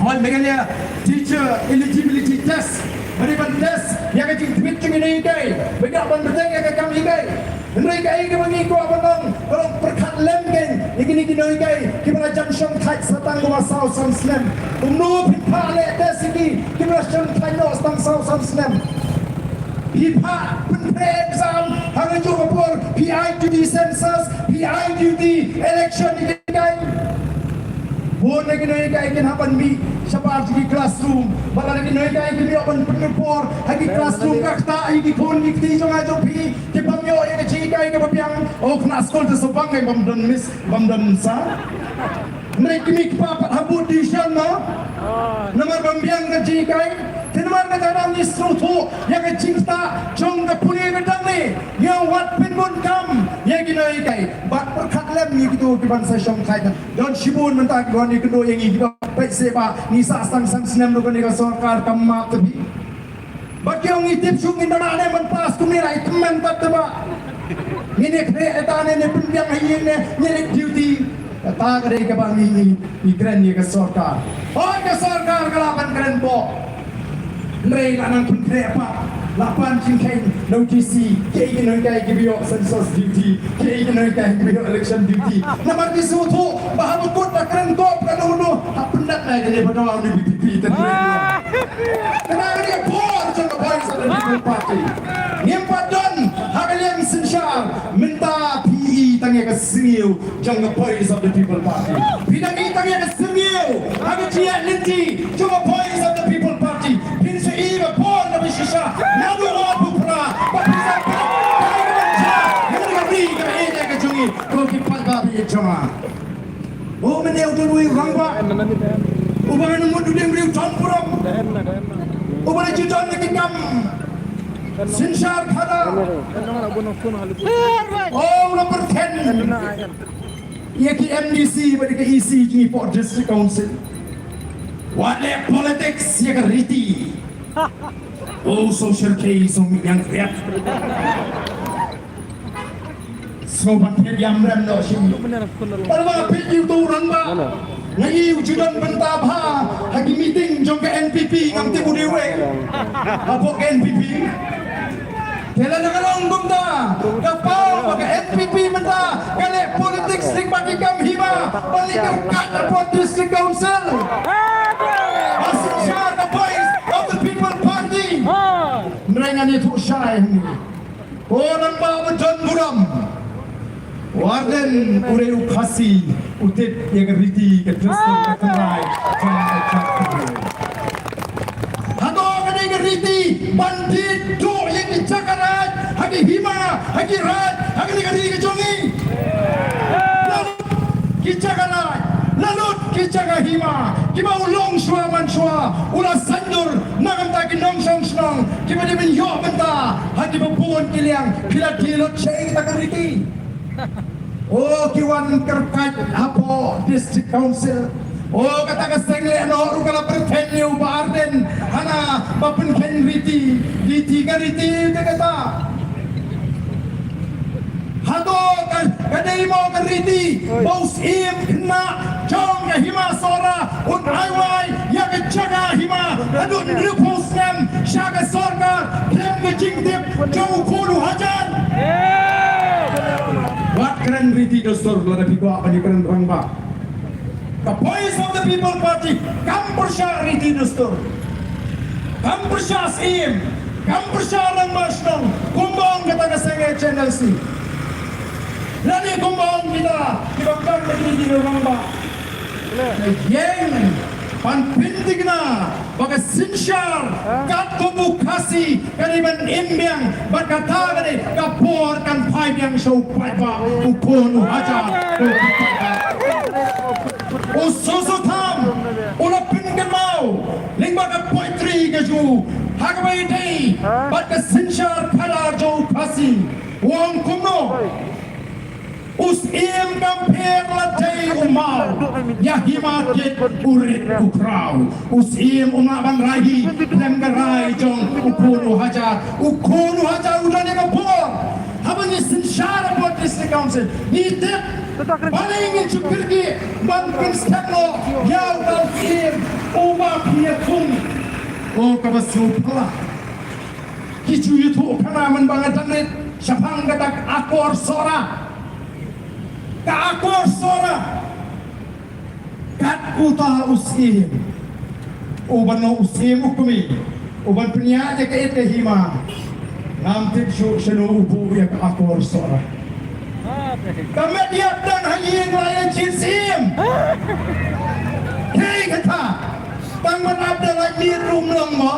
hoi Meghalaya teacher eligibility test beriban test yang kecil tweet cumi ni kai bedak ban beteng yang kami kai mereka ini mengiku apa nong kalau perkat lem kan ini noi kai kita junction tight setang gua sau sam slam umno pipa le test ini kita junction tight no setang sau sam slam pipa exam hanggang juga por PIDD census PIDD election ini kai bon lagi noi kai ken hapan mi siapa di classroom bala lagi noi kai ken hapan penepor hagi classroom kakta hagi phone ni ti jong ajo pi ke pamyo ye ke chi kai ke papiang oh kena skol te sobang kai bamdon miss bamdon sa mereka mi papat habut di sana nomor bambiang ke chi kai Tinamar na tanam ni struto yang cinta jong ke puli gedang ni yang wat pinbun kam yang ginai kai bat perkat lem ni gitu di bangsa syong kai don shibun mentah gua ni kendo yang ini baik seba ni sa sang senam lo kan ni sarkar kamma tebi bagi orang itip sung indana ne menpas kumirai teman tak teba ni kre etane ne pinjang hayin ne duty kata kadai ke bang ni keren ni ke sarkar oh ke sarkar kalapan keren bo Lei lanang pun krepa, lapan cingkai notice, kei noi kai kibio census duty, kei noi kai kibio election duty. Namar di suatu bahan ukut nak keren top kan uno, tak penat lagi dari pada orang di BPP terkeren. Kenapa dia bor jangan voice of the people party. Nyempat don, hakal yang sensyar minta PE tanya ke senior jangan voice of the people party. Bidang ini tanya ke senior, hakal dia nanti jangan voice of the people party. Iba pon na bisisa nadu wapu pra papisa kai manja yang ni ka enya ka jungi ko ki patba bi chama o mene udui rangwa ubangan mo dudeng riu champuram ubangan jiton ki kam sinshar khada oh number 10 yaki MDC bagi ke EC jingi for district council wale politics ya ka riti oh social case yang kreat so banyak yang rem no sini kalau pilih tu orang ba ngai ujudan bentabha hagi meeting jong ke NPP ngam te budewe apa ke NPP kela nakalong gumda kapau ke NPP menta kale politics ring bagi kam hima balik ke kat district council asin syar the voice of the people party mereka ni tu syai ni orang bawa John Muram warden ureu khasi utit yang riti ke Kristen ke Kerai hato kadai ke riti bandit tu yang dicakarat hagi hima hagi rat hagi ke jongi kicagalai lalut kicaga hima kiba ulong shua man shua ula sandur nagam ta ki nong song snong kiba de bin yo benta hati bapun kiliang pila dilot cheng ta kariti oh kiwan kerkat apo district council oh kata kesengle no rukala pertenyu barden hana bapun ken riti kariti de kata hado kadai mo kariti bos im kena jong ya hima sora un aiwai ya ke jaga hima adun rupos nem shaga sorga klem ke jingdip jong kodu hajan wat keren riti dostor lada pigo apa di keren rangba the voice of the people party kampursha riti dostor kampursha sim kampursha lang masnong kumbang kata kesenge channel si lani kumbang kita dibangkan begini di rangba yang pan pintig na baka sinsyar kat kumukasi kaniman imbyang berkata gani kapor kan paibiyang show paipa ukonu haja ususutam ulapin gemau lingba ka poetry gaju hagawai day baka sinsyar pala jo kasi wang kumno us im kamper latay umaw ya himaket urit ukraw us im umaban rahi lem garay jong ukunu haja ulan ka por habang isinsyara po district council ni tip palingin chukirki bangkin staklo yaw dal im umapiyakung o kabasupala kichu yutu kanaman bangatanit syapang katak akor sora Kakor sora kat uta usim uban no usim ukumi uban penyaja ke ite hima ngam tip shenu ubu ya kakor sora kamediat dan hanyin layan cinsim hei kata tangman ada lagi rum lang mo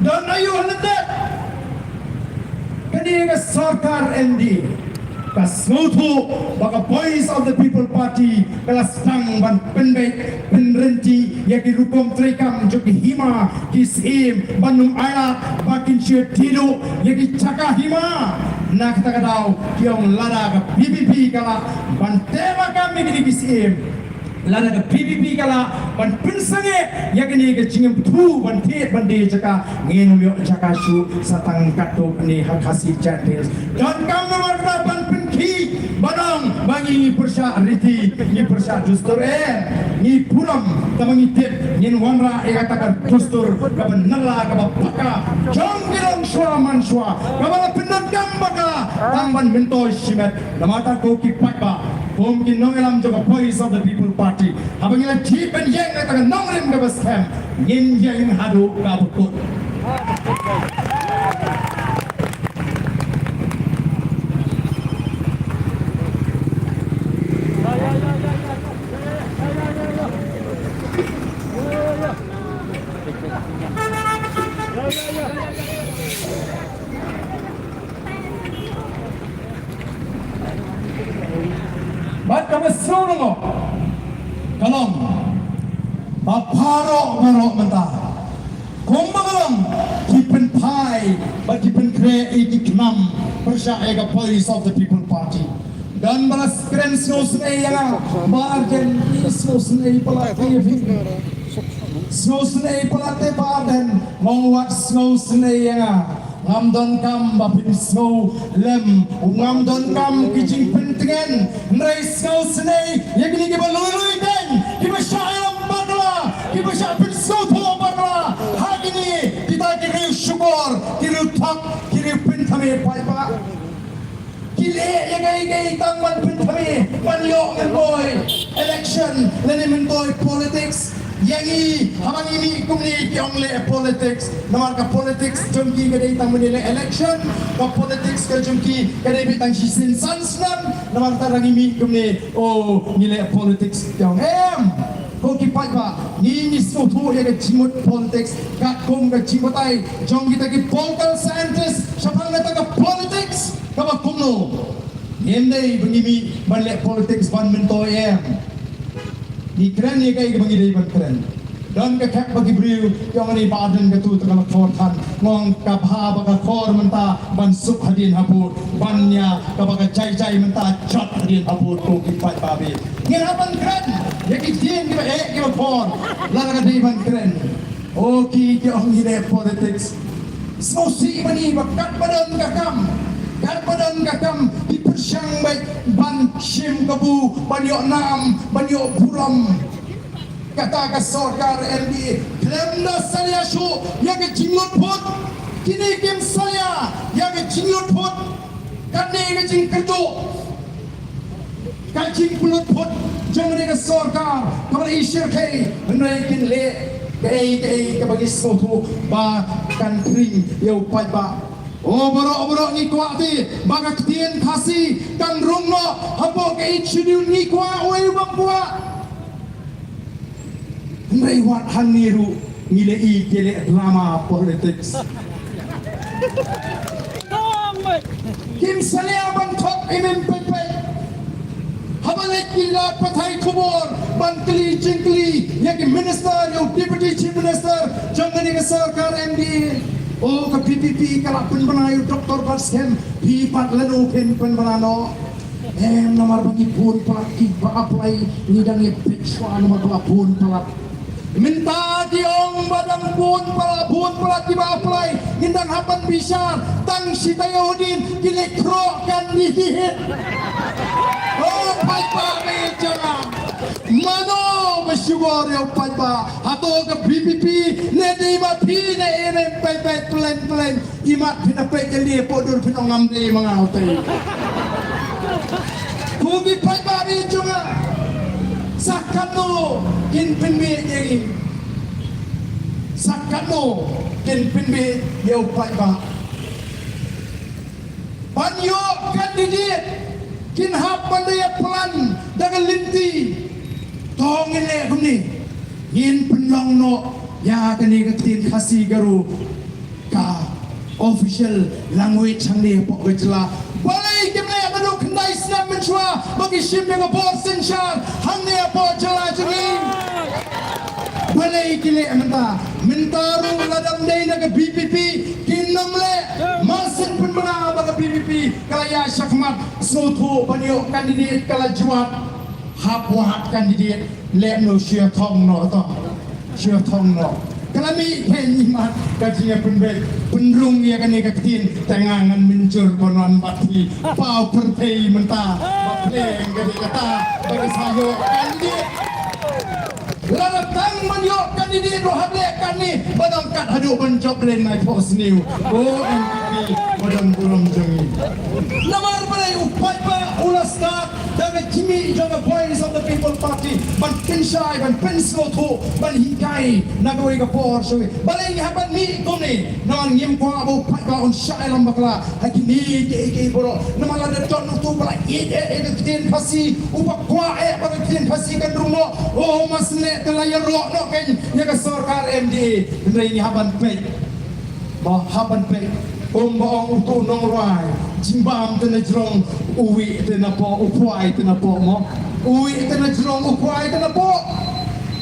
dan ayo haladat kani ka sarkar endi Kasmutu baka voice of the people party kalastang ban penbek penrenti yaki rukom trekam joki hima kisim banum ayat bakin syetidu yaki caka hima nak kata kadau kiong lada ka PPP kala ban tema kami kini kisim lada ka PPP kala ban pensange yakini ke cingem tu ban tet ban de caka nginum yo caka shu satang kato ni hakasi chates dan kamu marta ban ki badang bagi persya riti ni persya justur ni puram tamangi tip ni wanra katakan justur kaban nala kabapaka jong girong shwa man shwa kabala pindan kambaka tamban mentoy shimet namata ko ki pakba Home ki nongelam joka voice of the people party habang ila jeep and yang katakan nongrim kabas camp ngin yang hadu kabukut Ba't ka masunong mo? Kalong, maparo menta. Kung magalang, kipen pai, ba't kipen kre ikiknam, persya ega voice of the people party. Dan balas kren snowsnay yang baargen snowsnay pala kayafin. Snowsnay pala te baargen, mawat snowsnay yang ngamdon kam bapin snow lem ngamdon kam kijing pentengen nrai snow snei yagni ke balului den kiba shairam bagla kiba shapin snow tho bagla hagini kita kiri syukur kiri tak kiri pentame paipa kile yagai tangman pentame panyo ngoy election lene mentoy politics yangi habang ini kumni kiong le politics namar ka politics jumki kadai tang menile election ka politics ka jumki kadai bitang shisin sanslam namar tarang ini kumni nile politics kiong ko ki pa ni soto ya ke chimot politics ka kom ka chimotai jong kita ki political scientist sapang ta ka politics ka ba kumno Ngendai bengimi balik politik ban mentoi ni keren ni kai bagi dai ban keren dan ke kap bagi beriu yang ni badan ke tu tengah fortan ngong kapha baka khor menta ban sup hadin haput bannya ka baka cai menta chat hadin haput ko ki pai babe ngira ban keren ya ki tien ki ba ki ba for la ka dai ban keren o ki ong ni politics so si mani bakat badan kakam kat badan kakam dipersyang baik ban shim kabu banyo nam banyo buram kata kasarkar MD kremda saya shu yang jingut put kini kim saya yang jingut put kani ke jing kerjo kajing pulut put jangan ke sarkar kabar isir kai menaikin le kai ke bagi sotu ba kan kring yau pai ba Oborok ni kuat ti, baga ketien kasih kan rumno, habo ke ichidiu ni kuat, oi bang kuat. Merewat haniru ngile i kele drama politics. Kim salia ban top imam pepe. Habalek kila patai kubur ban kli jingkli, yang minister, yang deputy chief minister, jangan ni sarkar MD. Oh ke PPP kalau pun benayu Dr. Baskem pipat lenu pun benano nomor bagi pun pelaki apply ni dan ni peksa nomor pun pelak minta diong badang pun pelaki apply ngindang hapan bisa tang si Tayudin kini krokan di hit oh pai jangan mano bersyukur ya pai atau ke PPP ne di ma pi ne ere pai plan imat pina pai kali podur pina ngamde mangaute kubi pai bari juga sakano kin pinbe yegi sakano kin pinbe ya pai ba banyo kandidat kin hap pandai plan dengan linti tongin le kumni yin penlong no ya kani ketin kasih garu ka official language hang ni pok gejla balai kemne adu kendai snap menchua bagi ship dengan bos senshar hang ni apa jela jengin balai kile minta ru ladam dai na ke BPP kinam le masin pun bana bagi BPP kala ya syakmat sotu banyo kandidat kala juat hap kandidat le no sia thong no to sia thong no kalami hen mat kajinya penrung ya kan ni katin tengangan mencur bonon bati pau pertei menta bapleng gadi kata bagi sayo kandidat Lalatang menyok kandidat rohable kan ni badang kat haduk bencok len my post new MPP badang burung jengi namar balai upai pa ulas tak dengan kimi jangan voice of the people party ban pensyai ban penslo tu ban hikai nagoi ka por so balai haban mi kone naman ngim ko abu pai ka on syai lam bakla hakimi ke boro naman ada ton tu balai tin pasi upak kwa balai tin pasi kan rumo oh masne telayar ro no ken ya ka sarkar MD ini haban pe ba haban pe baong utu nong rai jimbam tena jrong uwi tena po upuai tena po mo uwi tena jrong upuai tena po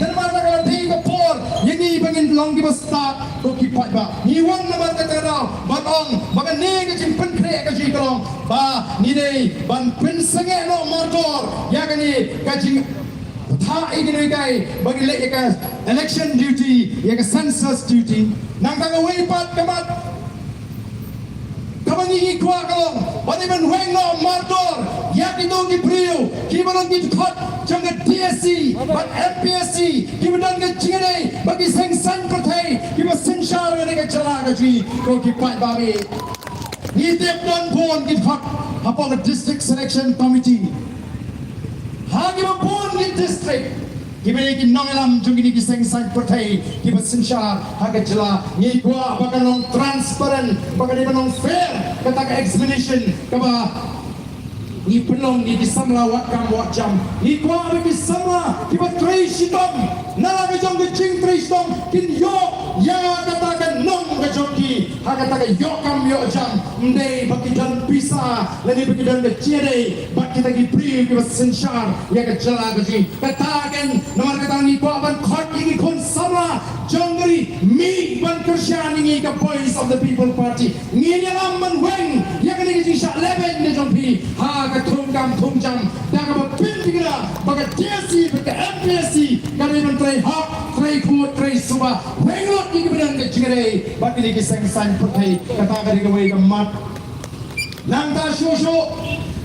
dan mana kalau tiga por yang bangin long di basta to kipat ba ni wang naman ka tara batong bagan ni ka jimpen kre ka ji kalong ba ni dei ban pen sange no motor ya kani ka jing tha igini kai bagi le ka election duty ya ka census duty nang ka wei pat kamat kamangi kwa kalong bani ben weng no martor yak itu ki priu ki balong ki thot jang TSC ban MPSC ki badan ke chingene bagi seng san prathai ki ba senshar ne ka chala ka ji ko ki pat babi ni tep don pon ki thot hapo ka district selection committee ha ki ba pon ki district Kibali ki nongelam jungi ki seng sang pertai ki bersensyar harga jela ni gua bakal non transparent bakal di non fair kata ke examination kaba ni pelong ni disamla wakam wakjam ni gua bagi sama ki batrai sitom nala ke jong ke jing trai sitom kin yo ya katakan non ke jong ki haka taka yokam yo jam ndei baki dan bisa lani baki dan cede baki taki pri ke senshar ya ke jala gaji katakan nomor kata ni ko ban khot ni kon sama jongri mi ban kersian ni ka voice of the people party ni lam man weng ya ke ni sha leben ni jompi ha ka thum jam da ka pin tigra baka TSC baka MPSC kali menteri hak trai ku trai suba wengot ni kebenan ke jingre baki ni kisang san putai kata ka ni wei ka mat nangta shosho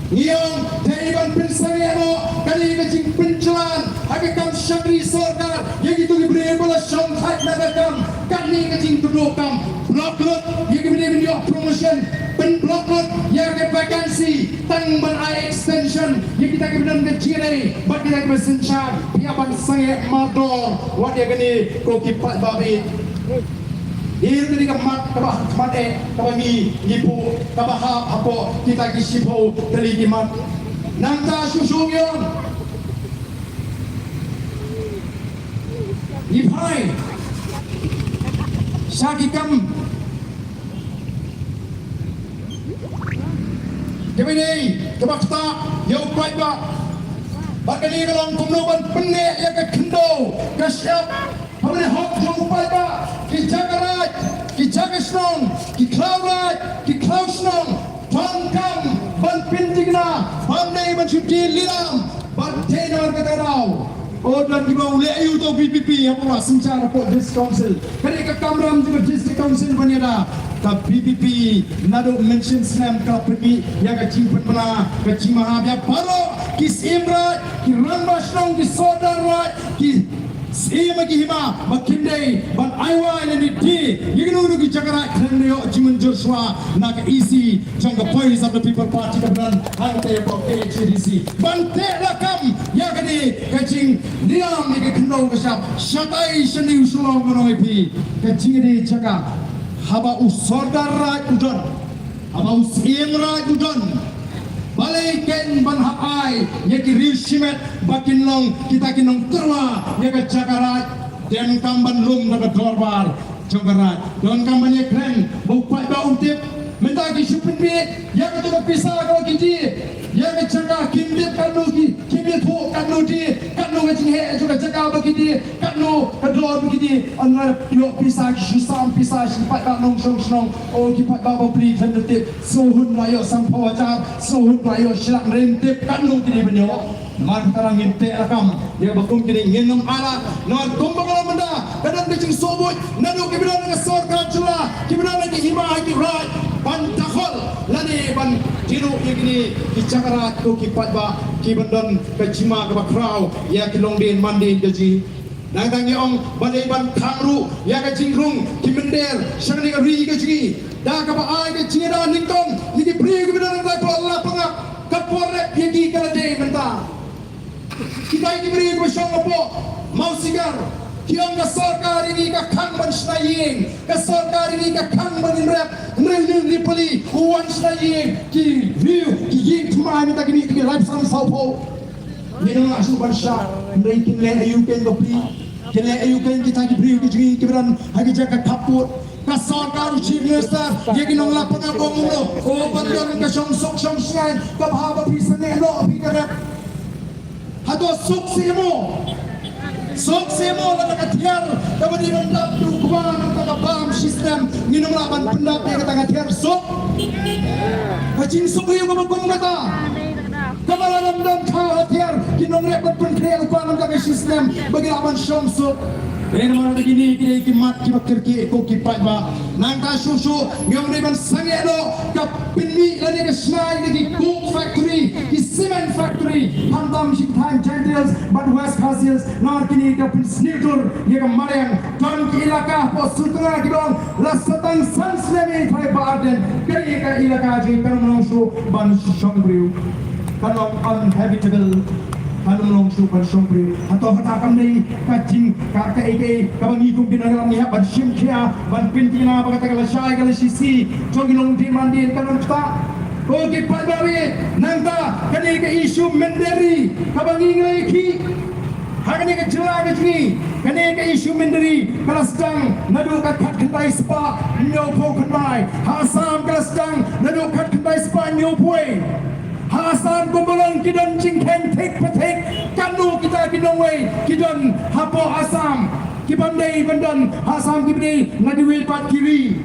Yang Taiwan Pensariano kali kecing pencelan agakam syakri sorkar yang itu diberi bola syangkai nagakam kali kecing tudukam bloklot yang diberi video promotion pen bloklot yang ke vakansi tang ban ai extension yang kita kebenan kecire bat kita kebesencar piapan sange mador wat yang ini koki pat babi Iru ni kamat kabah mate kabami gipu kabah apo kita kisipo dari gimat nanta susungyon ipai sakikam kemini kebakta yau paiba bakali kalong kumnoban penne ya ke kendo kasyap हमने हक जो उपाय बा कि जगराज कि जगस्नों कि क्लाउराज कि क्लाउस्नों फंकम बन पिंटिगना हमने बंचुटी लीलाम बंटे नवर कतराव dan di bawah leu to PPP apa secara po district council kali ka kamram juga district council banyada ka PPP nado mention slam ka pergi ya ka cimpan mana ka cimaha ya paro ki simra ki rambasnong ki sodara ki Sima kihima makindai ban aiwa ini di yignu ki cakara krenyo jimun Joshua nak isi jangka voice of the people party keberan hante po KCDC bante lakam ya kadi kacing niam ni kendo kesap syatai seni usulong monoipi kacing di cakap haba usodara udon haba usimra udon balai ken ban hapai ya ki rishimet bakin long kita kinong terwa ya ke cakarat dan kamban lum dapat dorbar cakarat don kamban ya kren bupai ba untip minta ki supin bit ya ke tu pisah kalau kiti ya ke cakap kimbit kanu ki kimbit ho kanu di kanu ke jinghe juga cakap begini kanu kedor begini anra yo pisah ki susam pisah sipat ba nong song oh ki pat ba beli tendetip suhun layo sampau aja suhun layo silak rentip kanu kini benyo man tarang inte rakam dia bakum kini ngenum ala non kumbang menda kadang kecing sobut nanu kibidan dengan sorkan cula kibidan lagi hima ki raj pantakhol lani ban tiru ini kicakarat ko kipat ba kibandon kecima ka bakrau ya kilong din mandi gaji nang ong balai ban kangru ya ka jingrung kimender syangni ka ri gaji da ka ba ai ka cira ningtong ni pri kibidan ka ko Allah pangak kapore yagi kala day menta kita ini beri bersama po mau sigar kiam ka sarkar ini ka khang ban snaying ka sarkar ini ka khang ban rap nril lipali uwan snaying ki view ki ying tumai minta kini ki live sam saupo ni nang asu ban sha ndai kin le ayu ken ko pri ken le ayu ken kita ki beri ki jingi kibran hagi jaka kaput ka sarkar chief minister ye ki nong lapangan komulo o bandon ka shong sok shong shan ka bhava pisane lo abi ka Hato suksemo na nakatiar dapat dimendap dukuan ng kakabam system nginong laban pendap yang katangatiar sok kacing sok yung mamagong mata kamaramdam kahatiar kinong repot pendriel kuan ng kakay system bagi laban syong sok kaya naman begini kini kimat kibakirki ko kipat ba nang ka susu ngayong riban sangelo ka pinmi lani ka snai lagi coke factory ki cement factory hantam shikthang gentils but west khasias nar kini ka pinsnitur ye ka marian don ki ilaka po sutra ki dong lasatan sanslemi thai baden kaya ka ilaka ji kanong su ban shongbriu kanong uninhabitable Hanung super sombri atau hatakam ni kacing kakak ike kabangi kum binaram ni ban shimkia ban pintina bagata kala shai kala sisi jogi long di mandi kanon ta oke padari nangta kani ke isu menderi kabangi ngai ki Hagani ke jela ke sini, kene ke isu menderi, kalau sedang nadu kat kendai spa, nyopo kendai, hasam kalau sedang nadu kat kendai spa nyopoi. Hasan kumpulan kidon jingkeng tek petek, kanu kita kidon wei, kidon hapo asam, kibandai bandon, hasam kibandai ngadiwil pat kiri.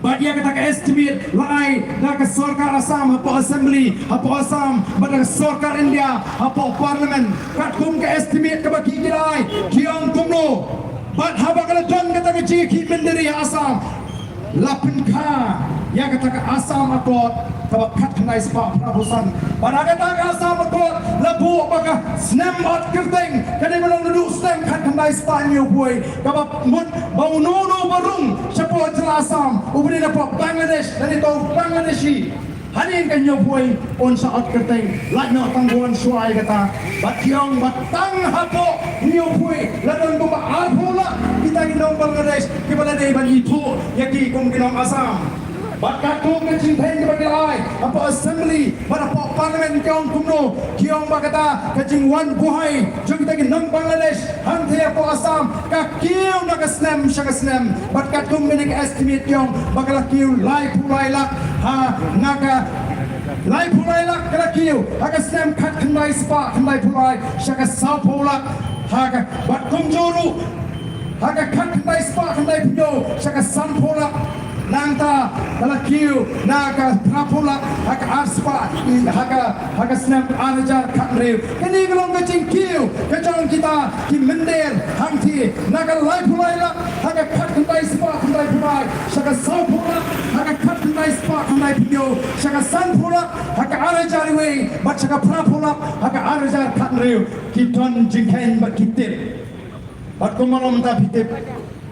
Badia kata ke estimate lai dah ke sarkar Assam hapo assembly hapo Assam pada sarkar India hapo parlimen kat kum ke estimate ke bagi kilai kiang kumno bat haba kala don kata ke jiki menderi Assam lapin ka ya kata ke Assam akot kabak kat kenai sebab prabosan pada kata ke Assam akot labu baka snem at kerteng kani belum duduk snem kat kenai sebab new boy kabak mut bau nono barung siapa jelas Assam ubri dapat Bangladesh dan itu Bangladeshi hanin kan new boy on saat kerteng lakna tangguan suai kata bat kiong batang hapo new boy ladon kumba arhola kita ginong Bangladesh kibala dei ban itu yaki kum ginong Assam Bakat kum kecintain kepada ai apa assembly pada apa parlimen kiong kumno kiong bakata kecing wan buhai jom kita ginong Bangladesh hanti apa Assam ka kiong nak snem syaka snem bakat kum menik estimate kiong bakala kiong lai pulai lak ha naka lai pulai lak kala kiong aga snem kat kendai spa kendai pulai syaka sau pulak ha bat kum juru Haka kat kendai spa kendai puyo syaka san pulak Nangta dalam kiu naga prapola haka arspa haka snap anajar kanrew kini gelong kecing kiu kejong kita ki mender hangti naga lai pulaila haka kat kendai spa kendai pulai syaka sau pula haka kat kendai spa kendai puyo syaka san pula haka anajar we bat syaka prapola haka anajar kanrew kiton jingkain bat kitip bat kumalom ta pitip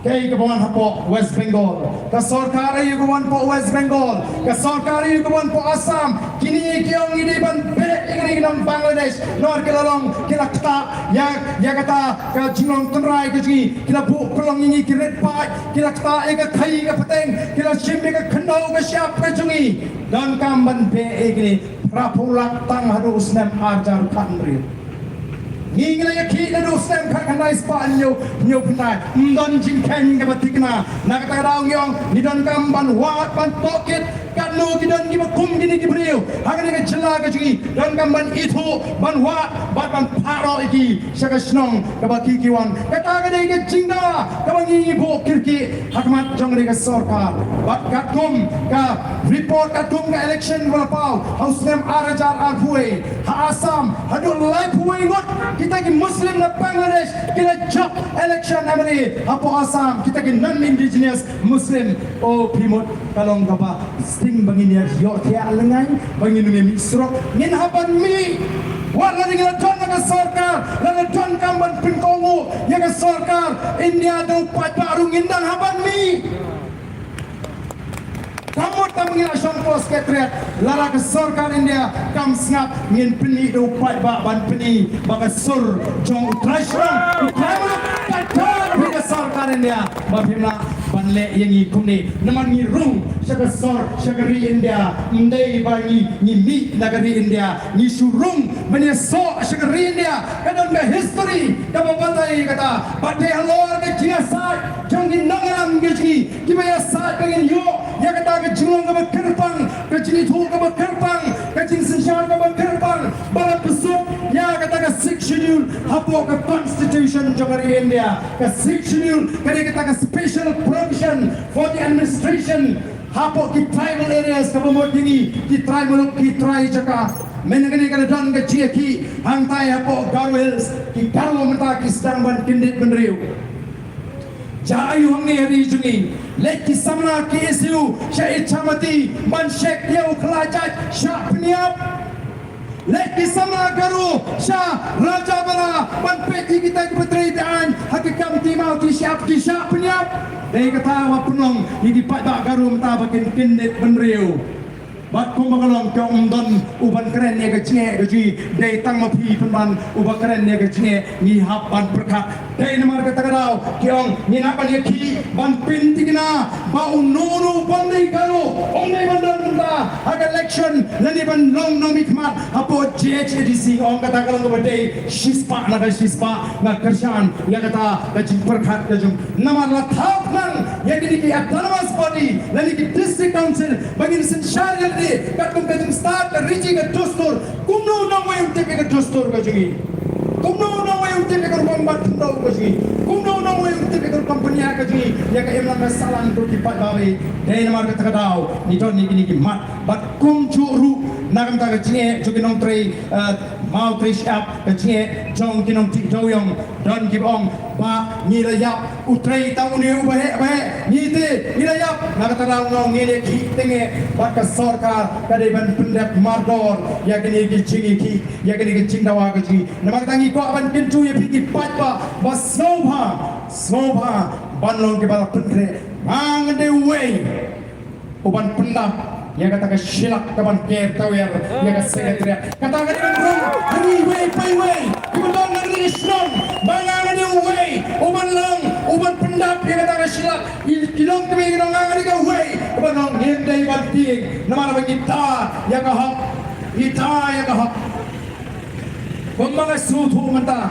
Kay kawan hapo West Bengal, ka sarkari kawan po West Bengal, ka sarkari kawan po Assam, kini kiong ini ban bek ini ng Bangladesh, nor kilalong kilakta, ya kata ka jinong tunray ka ji, kilabu pelong ini kiret pai, kilakta ika kai ka pateng, kilashim ka kandau ka siap ka jungi, dan kamban bek ini rapulak tang harus nem ajar kanri. Ngingin ya kita dosem kakandai spanyo nyo pernah ndon jingkeng ke batikna nak kata daung yong nidon kamban wat ban pocket kanu kidon ki bakum gini ki brio hagan ke jela ke ji don kamban itu ban wat ban paro iki saka snong ke baki kiwan kata ke ke jingda ke bangi bo kirki hakmat jong ke sarkar bat katum ka report katum ke election wala pau hausnem arajar arpuai ha Assam hadul lai puai ngot kita ki Muslim na Bangladesh kita job election amani apa Assam kita ki non indigenous Muslim o primot kalong gaba sting bangin ya yo tia alengai bangin mi misrok ngin haban mi wala dengan ton na sarkar la ton kamban pinkongu ya ka sarkar India do patarung indang haban mi kamu tak mengira syongkos ketret lara ke sarkar India kam snap ngin peni do pat ba ban peni baka sur jong trashram kamu katar ke sarkar India babimna banle yangi kumne naman ni rung syaka sor syakari India ndai bangi ni mi nagari India ni surung mene so syakari India kadon be history kama batai kata bate halor ke jiasa jong nangalam geji kibaya sa kengin yo ya kata ke julung ke kerpang ke jini thul ke kerpang ke jin sensyar ke kerpang bala pesuk ya kata ke 6 schedule hapo ke constitution jogari India ke 6 schedule kata ke special provision for the administration hapo ki tribal areas ke bamot dini ki tribal ki trai jaka menengani kada don ke jiaki hangtai hapo Garo Hills ki Garo menta ki sedang ban kindit benriu Jayu hamni hari jungi leki samna ki isu syait chamati man syek yau kelajat syak peniap leki samna garu syah raja bala man peti kita ki peteritaan hakikam timau ki syak peniap dari kata wa penong ini pada garu menta bakin kindit benriu bat kum bagalong kyong don uban keren ne gachne gaji dei tang ma phi pan uba keren ne gachne ni hap ban perkha dei namar ka tagarao kyong ni na ban ye khi ban pin tigna ba ununu ban dei kalo onne ban don da aga election lani ban long no mikmat apo JHDC ong ka tagarang ba dei shispa na kershan ya kata gajing perkha gajung namar la thap nang ya ki autonomous body lani ki district council bagin sen sharial de katum katum start reaching a dostur kumno no way utte ke dostur gajungi kumno no way utte ke bombat tau gajungi kumno no way utte ke company ha gajungi ya ka emla na salan to ki pat bawe dei namar ka takadau ni ton ni ki mat bat kum churu nagam ta gajungi jogi nong trei mau trei shap gajungi jong kinong ti doyong don ki ong ba ni la yap utrei tau ni ubahe ni te ni la yap nagataraw ngong ni ki tenge baka sarkar kade ban pendep mardor ya kini ki chingi ki ya kini ki chingdawa gaji namatangi ko aban pintu ye piki patpa basnova banlong ke bala pendre mang de way uban pendap ya kata ke silak kaban ker tawer ya ka sekretariat kata ka dengan rong hari way pay way ibang negeri Islam bangang de way uban long uban pendap ya kata ke silak ilong kami ngong ngari ka way banong ngende banting namara bagita ya ka hak ita ya ka hak mga sutu manta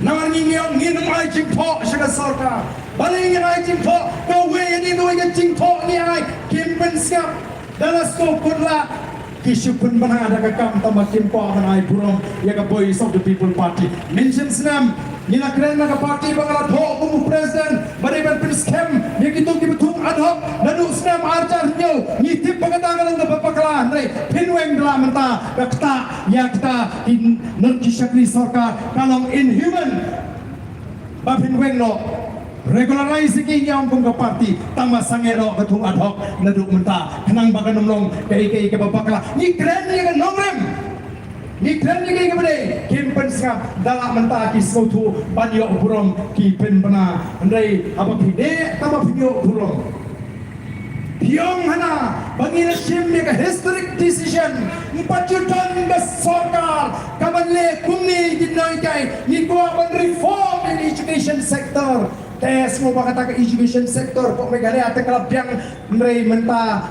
namar ngiyong nginong ay jingpo siya ka sorka baling yung ay jingpo ka way ni no ay jingpo ni ay kimpen siya dalas ko kunla kisupun mana ada kakam tambah kimpo manai burong ya ka Voice of the People Party mentions nam nila keren na ka party bangala tho kumu president bariban pin scam ya kitung ki betung adhok nanu snam arjar nyo ni tip pagatagan ng papakla andre pinweng dala menta kakta ya kita in nerki shakri sarkar kalong inhuman ba pinweng no regularize ki yang kung ka party tama sangero katung adhok naduk menta kanang bagan nomlong kay ka babakla ni kren ni ka nongrem ni kren ni ka bade kimpen sap dala menta ki sotu banyo burong ki pen bana andai apa pide tama video burong Pyong hana bangina sim ni ka historic decision pachutan ka sarkar kabanle kumni dinoi kai ni ko ban reform in education sector tes mo bakata ka education sector kok megale ate kalabyang mrei menta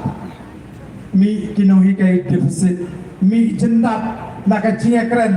mi kinohi kay deficit mi jendat nakajia keren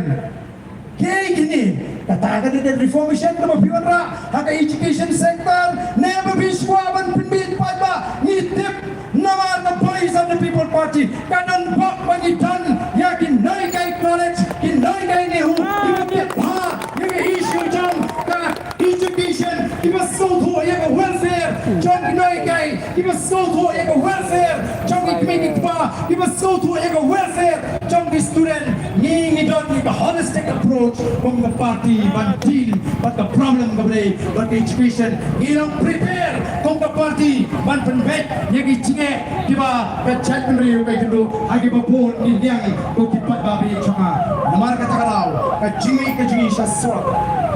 kay gini kata ka din reformation na mapiwanra haka education sector never be swaban pinbit pa ba ni tip naman the Voice of the People Party kanan bak pangitan ya kinay kay college kinay kay nehu ibigit ha yung issue jam ka education iba soto ya welfare jong kinay kay iba soto ya welfare jong ikmigit pa iba soto ya welfare jong student ni don ni holistic approach from the party bantin but the problem gabre but education ilang prepare kung the party ban penbet yagi chinge kiba kachat menriu kay kendu agi bapun indiang ko kipat babi chonga namar kata kalau kajingi syaswa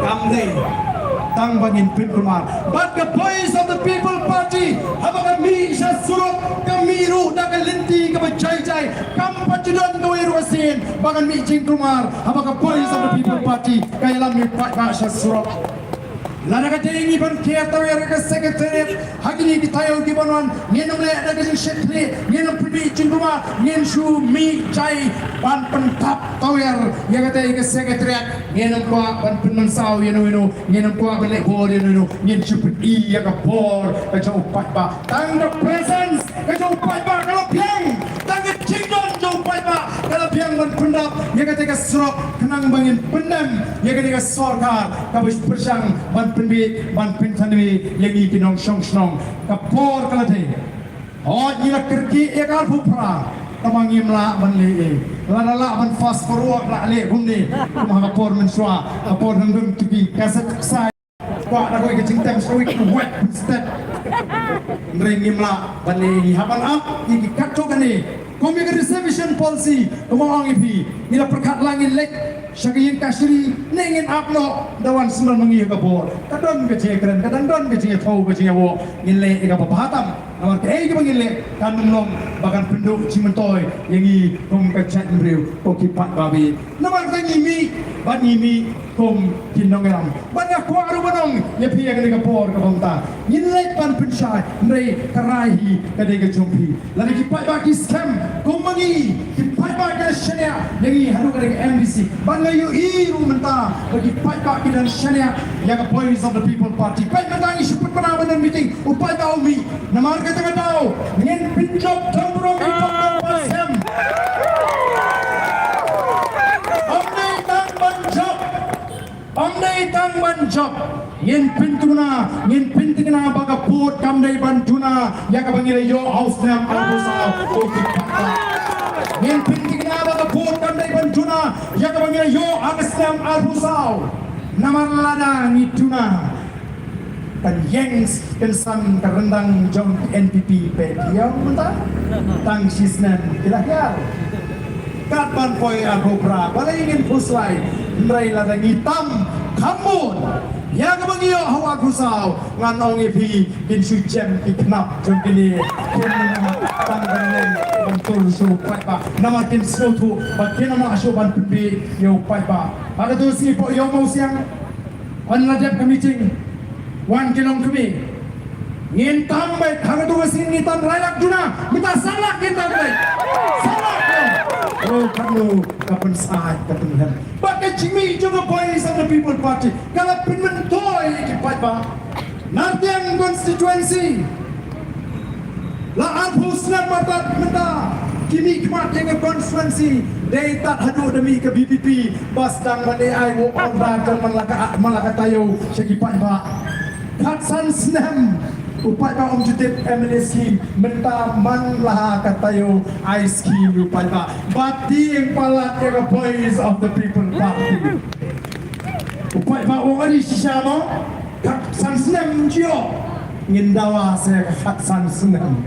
kamde tang bangin pin kumar but the Voice of the People Party habaga mi syaswa kamiru daga linti ka bajai kam pachudon ko iruasin bagan mi jing kumar habaga Voice of the People Party kay lam mi pat ba syaswa lana ka tingi ban kia tawer ka secretariat hagini ki tayo ki banwan ngenong le ada ka sekretari ngenong pidi cinguma ngen shu mi chai ban pentap tawer ya ka tayo ka secretariat ngenong kwa ban penmansau yeno ngenong kwa ban le bor yeno ngen shu pidi ya ka bor ka jau pat ba tang the presence ka jau pat ba kalau piang tang ka cingdon jau pat ba kalau piang ban pendap ya ka tayo ka serok kenang bangin pendam ya ka tayo ka sarkar ka bersang ban penbit ban pentanwi yang ikinong song kapor kalate hot ni kerki ekal phupra tamangi mla ban le la ban fast forward la le humni kuma kapor menswa kapor hangum tuki kaset sai kwa na ko ikicing tem so ik wet instead mrengi mla ban le ni haban up iki katto kani komik reservation policy kumang ipi nila perkat langin lek Syakayin kasiri nengin apno dawan sembilan mengi ke bor kadon ke keren kadon ke tau ke wo nilai ika bahatam Nama ke bangile kan menong bahkan penduk cimentoy yang i kum kecet mriu pokipat babi. Nama ka ngimi ban ngimi kum kinongeram. Banyak kuaru banong ye pi yang ka por ka bangta. Nilai pan pensyai mrei karahi ka de ka jumpi. Lagi kipat bagi scam kum mangi kipat bagi syania yang i haru ka de MDC. Ban ngayu i rumenta bagi kipat bagi dan syania yang voice of the people party. Pai mentangi syuput penawanan meeting upai tahu mi. Nama ka tengah tahu ngin pinjok tamburong ipok pasem. Amdai tang banjok ngin pintu na baga put kamdai bantuna ya ka bangile yo house nam albusau ngin pintu na baga put kamdai bantuna ya ka bangile yo agasnam albusau namar lada ngituna kan yengs kensan kerendang jong NPP pe dia mentang tang sisnan kira-kira kat ban poi agobra balai ingin puslai ndrai lada ngitam kamun ya kebangio hawa kusau ngan ong epi bin sujem iknap jong kini tang kanen bantul su pai ba nama tin sotu bagian nama asu ban pipi yo pai ba ada tu si po yo mau siang on lajap kami cing wan kilong kami ngin tambay hanga tu sin ngitam railak juna minta salak kita bay salak oh kamu kapan saat kapan hem pakai cimi juga voice of the people party kalau penmentoy kipat ba Nartiang constituency la anpusna matat menta kini kemat yang constituency day tak hadu demi ke BPP basdang mane ai wo orda kan malaka tayo sekipat ba katsan snam upai ba om jutip MLC menta man lah katayo ice cream upai ba bati yang palat yang voice of the people party upai ba ori sisamo katsan snam jio ngindawa saya katsan snam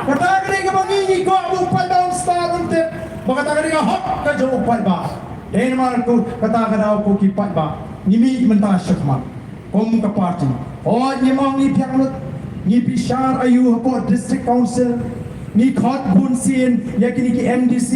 kata kini kebangi ko upai ba star untip bakata kini hok ka jo upai ba denmark ko kata kada ko kipai ba nimi menta syakma kom ka party oh nyemong ni piang lut ni bishar ayu hapo district council ni khot bun sin yakini ki MDC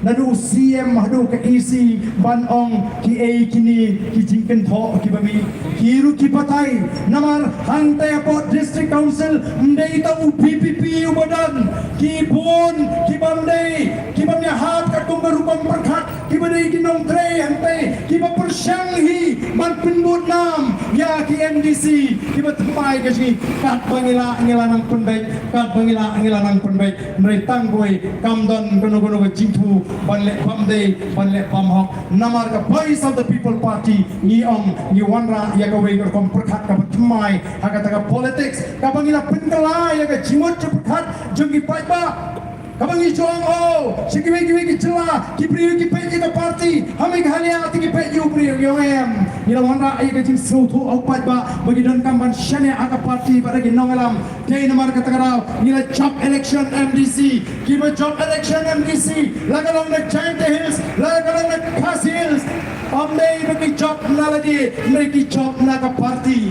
nadu CM hadu ka EC ban ong ki A kini ki jingken tho ki bami kiru ki patai namar hante hapo district council mdei ta PPP ubadan ki bun ki bamdei ki bamya hat ka kumbarupam perkhat ki badai ki nong tre hante ki ba persyanghi man penbut nam ya ki MDC ki ba tempai ka si kat bangila ngilanang penbaik kat bangila ngilanang penbaik meritang boy kamdon gono-gono ke jingtu banle pamde banle pamhok namar ka voice of the people party ni ong ni wanra ya ka wei kom perkhat ka tmai hakata ka politics ka bangila penkala ya ka jimot perkhat jongi pai ba kabangi juang oh sikiwe ki cela ki priu ki pe ka party hame halia ti ki pe yu priu yo em ni la wanra ai ka jing sotu au pai ba bagi don kamban shane aka party pada gi nongalam dei namar ka tagarau ni la job election MDC ki ba job election MDC la ka long na giant hills la ka long na khas hills amne bagi job na lagi mereka job na ka party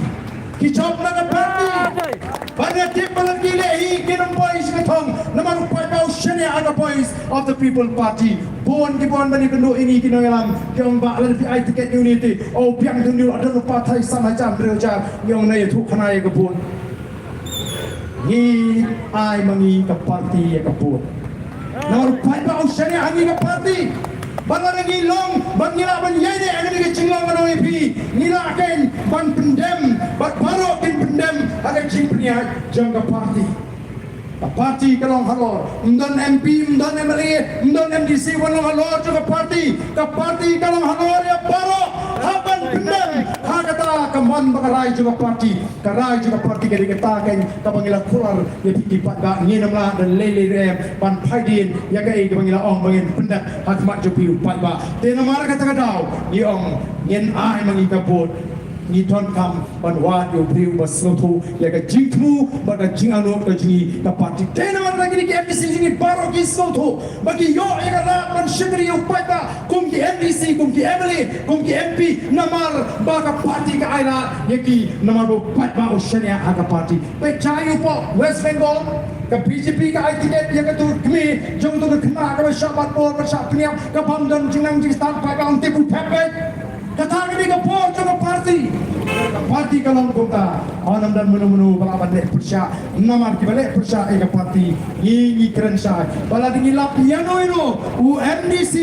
ki job na ka party banyak tip lagi lehi kinong boys katong naman upai ba shane aka boys of the people party bon ki bon bani kendo ini kinongalam kyong ba la pi ticket unity oh piang tundu ada lupa thai sama jam berjar yang nai thu khanai ka bon ni ai mangi ka party ka bon naman upai ba shane angi ka party Bangga lagi long, bangila ban yene agak lagi cinglong kan OEP. Nila akan ban pendem, ban baru akan pendem agak cingpnya jangka parti. Parti kalong halor, mdon MP, mdon MLA, mdon MDC walong halor juga parti. Ka parti kalong halor ya baru haban pendem. Hakata kaman bakarai juga parti. Karai juga parti kali kita kan kabangila kular ya pikipat ga nginamlah dan lele rem ban paidin ya kai kabangila ong bangin pendek hakmat jopi upat ba. Tena mara kata kadau, iong ngin ai mangikaput ni ton kam ban wa yo priu basroto ya ka jingmu ba ka jingano ka jingi ka parti tena man lagi ni MDC jingi baro ki soto bagi yo ya ka la man shigri yo paita kum ki MDC kum ki Emily kum ki MP namar ba ka parti ka aila yaki namar bo pat ba o shania ka parti pe chayu po West Bengal ka BJP ka ITF ya ka tu kmi jong tu kena ka syabat por ka syapniam ka pamdan jingang jistan pa ka ante bu pepe kata ni ka por jong parti kalau kota anam dan menu balaban lek persya namar ki balik persya ka parti ini keren sah bala dingi lap yano ino UMDC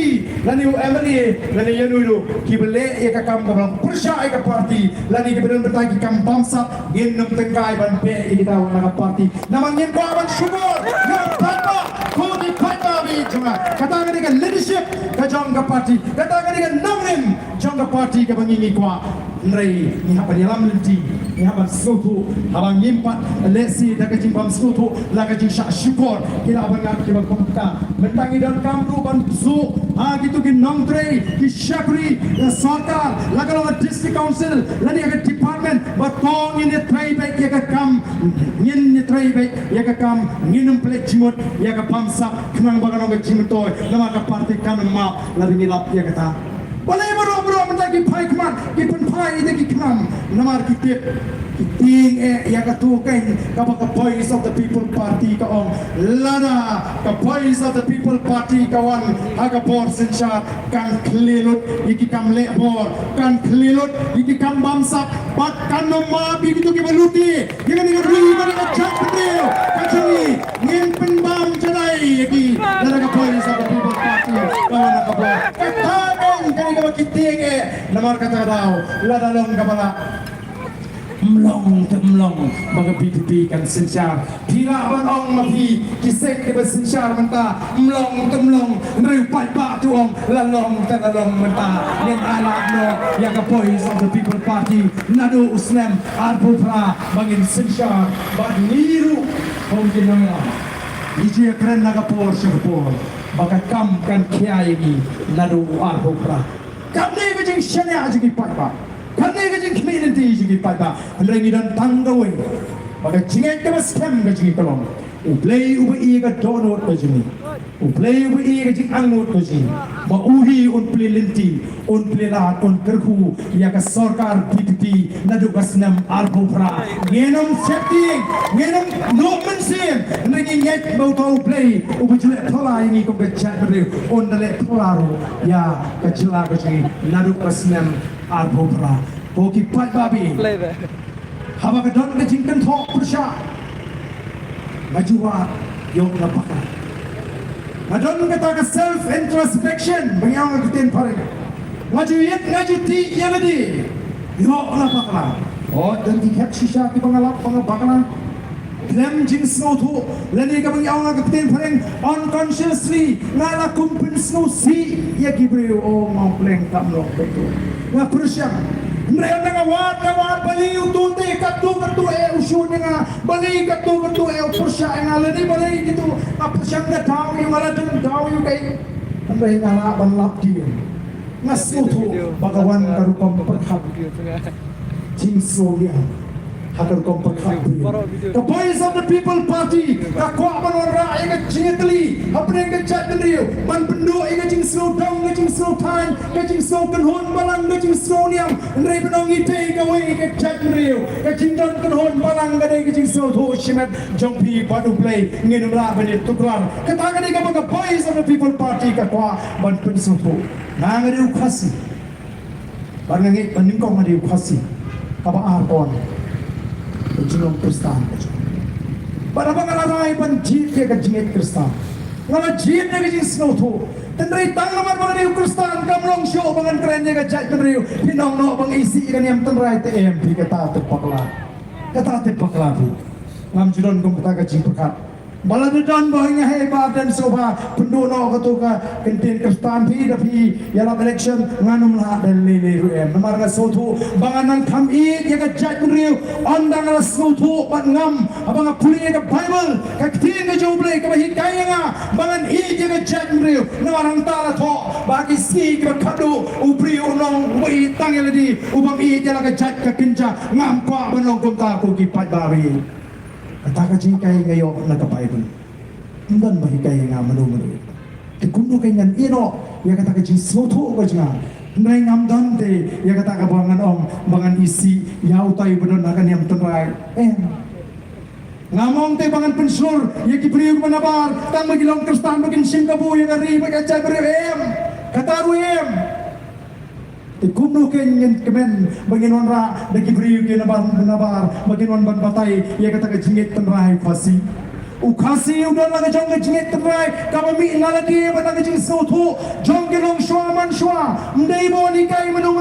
lani UMLA lani yano ino ki balik ka kam ka persya ka parti lani ki benar bertagi kam bangsa gen nam tengkai ban pe kita wana parti namang yen ko aban syukur nam tanpa ko di kata bi cuma kata ni ka leadership ka jong ka parti kata ni ka namrim jong ka parti ka bangingi kwa nrai ni haba di alam lenti ni haba soto haba ngimpat lesi daga jimbam soto laga jing syak syukur kila abang ngak ki komputa mentangi dan kamru ban zu ha gitu ki nongtre ki syakri la sarkar laga la district council lani aga department batong ini trai baik ya ka kam ngin ni trai baik ya ka kam nginum plek jimut ya ka pamsa kenang bagano ga jimutoy nama ka parti kan ma la ngilap ya kata boleh bro mentagi pai keman kipun pai ini kikam namar kitip kiting ya katukan kapag voice of the people party kaong lana ka voice of the people party kawan haga por sencha kan klilut ikikam lebor kan klilut ikikam bamsak pat kan nomma bigitu ki baluti dengan rui bani ka chat pedil kacuni ngin penbam jadai iki lana ka voice of the people party kawan ka bo katakan kani ka kiting namar kata daw ladalong kapala mlong baga PPP kan sensyar tira banong mapi kisek ke sensyar menta mlong nreu pai ba tuong lalong menta yen alat no yang ka voice of the people party nadu usnem arbu pra bangin sensyar ba niru hong kinanga ije keren naga por syapor baga kam kan kiai ni nadu arbu pra kam ni bijing syania jigi pai ba kami kajing community jigi pada rengi dan tanggawai pada jingai ke scam ke jigi kolong uplay ubi ke donor ke jigi uplay ubi ke jing angut ke jigi ma uhi un play linti un play lat un kerhu ya ke sarkar PPP nadu kasnam arbo pra ngenom setting ngenom no mensin rengi nyet mau tahu play ubi jelek pala ini ko ke chat beri un dalek pelaro ya ke jela ke jigi nadu kasnam arbo pra koki pat babi haba ka don ka jingkan thok persya majuwa yung napaka madon ka ta self introspection bangyang ka tin pare majuyit ngajuti yamadi yo napaka oh dan di kap shisha ki bangalap bangabakana Klem jing snow tu, lani ka bang yaong agapten pareng unconsciously ngala kumpin snow si ya gibreu o mampleng kamlo betul. Nga persyang, mereka ngawat bali utunti katu usun nga bali katu persyang ngala ni bali gitu persyang na tao yung ngala dun tao yung kay mereka ngala banlap dia. Nga snow tu bagawan karupang perhab jing snow dia. Akan kau perhati. The voice of the people party. Kakwa manora ega jingitli. Apa yang kecak kendriu. Man pendu ega jing slow down, ega jing slow time, ega jing slow kenhon balang, ega jing slow niam. Ndrei penong ite ega wei ega kecak kendriu. Ega jing don kenhon balang, ega jing slow tu shimet jongpi padu play nginum la benit tuklar. Katakan ega the voice of the people party kakwa man pensu tu. Nangari ukasi. Barngangi peningkong madi ukasi. Kapa arkon. Jinong Kristan pada pangalaray pan jit ke jingit Kristan ngala jit ne jing snow tu tendri tang naman mga niyo Kristan kamlong show bangan kren ne jat tendri pinong no bang isi kan yam tendrai te MP kata te pakla ngam jidon kum kata jing pekat Baladan bahaya hebat dan soba pendono ketuka kentin kestan pi tapi dalam election nganum lah dan lele ruem namar ga sotu banganan kam i ya ga jat riu ondang la sotu pat ngam abang puli ga bible ka tin ga joble ka hikai nga bangan i ya ga jat riu namarang tala tho bagi si ga kadu upri unong wi tangel di ubam i ya ga jat ka kinja ngam kwa banong kum ta ko ki pat bari kata jingkai ngayo na kapay pun indan bahikai nga manu tikundo kay ngan ino ya kata jing soto ko jinga nai ngam dante ya kata bangan om bangan isi yau tay benon akan yang tenrai ngamong te bangan pensur ya kipriu manabar tang magilong kristan bagin Singapore ya ri bagaja berem kata ruem Tikuno kenyen kemen bagian ra dagi briu ke nabar bagian ban batai ya kata ke jingit tenrai fasi ukasi udah laga jong ke jingit tenrai kami ngala dia batang jing soto jong ke long shwa man shwa ndai bo ni kai menu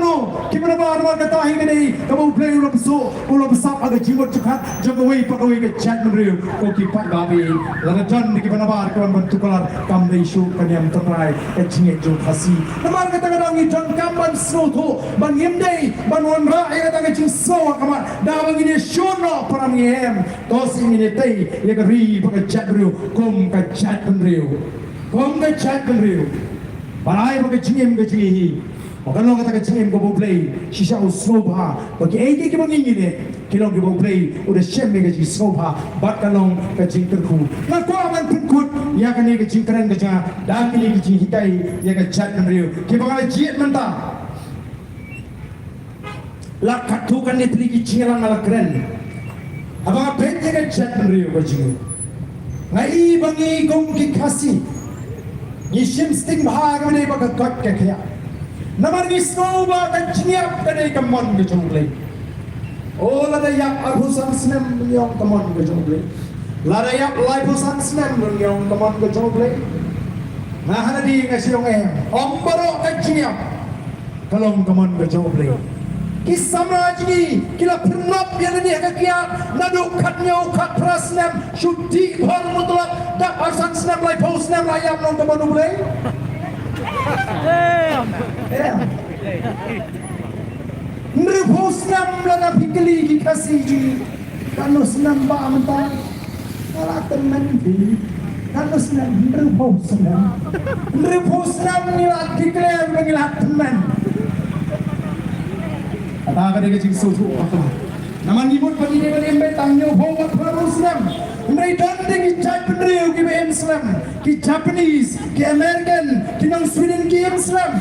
ki nabar wa kata hi nei kamu play ulo besap aga jimot cekat jong wei pakawei ke chat meriu ko ki pat babi laga jan ki nabar kawan bentukalar kam dei shu kanyam tenrai ke jingit jong fasi nabar kata kadang jong kamban soto ban yemdei ban wanra ya kata jing so kamat da bangini shono param yem tos ingine tei ya ri pakai chat riu kom ka chat riu parai pakai jingem ke jingi kalau kata ke jingem ko play shisha usroba bagi ege ke bangini kilong ke play udah shemme ke usroba bat kalong ke jing terku na ko aman pukut ya kan ke jing keren ke ja da kini ke jing hitai ya ke chat riu ke bagai jiet menta la katukan ni triki jingelang ala keren abang pet ya ke chat riu ke jing ngai bangi kong ki kasi ni shim sting bha ga ne ba ka kat ka kya namar ni snow ba ka chiap ka ne ka mon ga jongle o la da yak abu sang snem yong ka mon ga jongle la da yak lai bu sang snem yong ka mon ga jongle na hana di nga siong om baro ka chiap kalong ka mon ga jongle Kisamraj ni kila pernop yang ni kakia nadu katnya kat prasnem shudi bhar mutlak dak arsan snap lai post snap lai am nong tamanu boleh Nri post snap la pikli ki kasi ji kanu snap ba mentang ala temen di kanu snap nri post snap ni la declare mengilat temen Kata kata kecil susu apa? Naman ibut pagi ni beri ember tangyo bawa Muslim. Mereka dengan Jap Pendriu ki Muslim, ki Japanese, ki American, ki nang Sweden ki Muslim.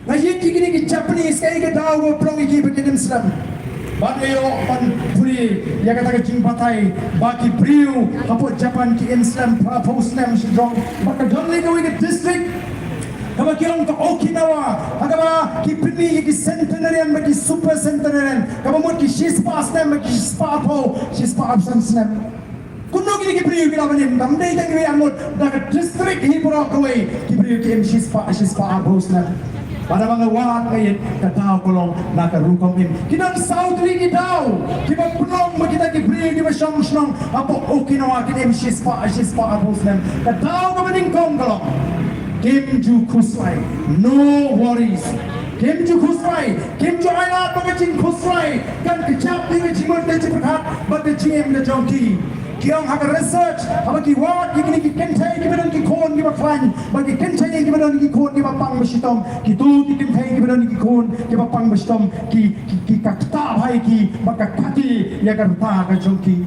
Lagi kini ki Japanese kaya kita tahu pelong ki bagi Muslim. Bagayo pan puri ya kata kecil patai bagi Priu apa Japan ki Muslim, apa Muslim sedang. Maka jangan lagi ke district. Kama kilong ka Okinawa, kama ki pini ki centenarian maki super centenarian, kama mo ki shispa stem maki shispa absent stem. Kuno ki priu ki labanim, damdai tangi amot daga district hi pura kawai ki priu ki shispa abos stem. Pada mga wat ngayon katao kolong nakarukong im. Kinang South Lee kitaw, kiba punong makita ki priu ki masyong apo Okinawa ki shispa abos stem. Katao ka maning kong kolong. Kim Ju Kusrai, no worries. Kim Ju Kusrai, Kim Ju Island magacing Kusrai, kan kecap dengan cimut dan cepat, magacing na jongki. Kiong haka research, abagi wat, kini ki kentai ki bedon ki kon ki baklan, bagi kentai ki bedon ki kon ki bapang mashitom, ki tu ki kentai ki bedon ki kon ki bapang mashitom, ki kakta bhai ki bakakati ya karta ka jongki.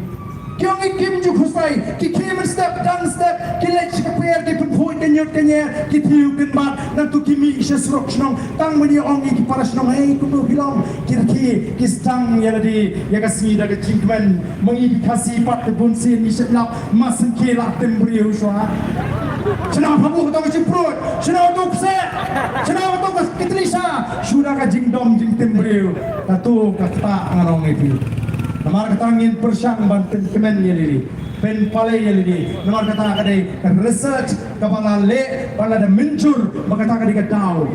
Kiong Kim Ju Kusrai, ki kim step down step, ki lech ka puyer ki pun kenyot kenya ki thiu kin mat nan tu kimi isha srok snong tang mani ong ki paras nong hey kuno hilong ki stang yaladi ya kasmi daga jingman mangi kasi pat bun sin isha lap masan ki lak tembri uswa chana phabu to ka chiprot chana to pse chana to ka kitlisa shura ka jingdom jing tembri ta tu ka ta ngarong itu namar katangin persyang banten kemen yalidi pen pale yalidi namar kata kadai research kapala le pala da mencur makata kadai kadau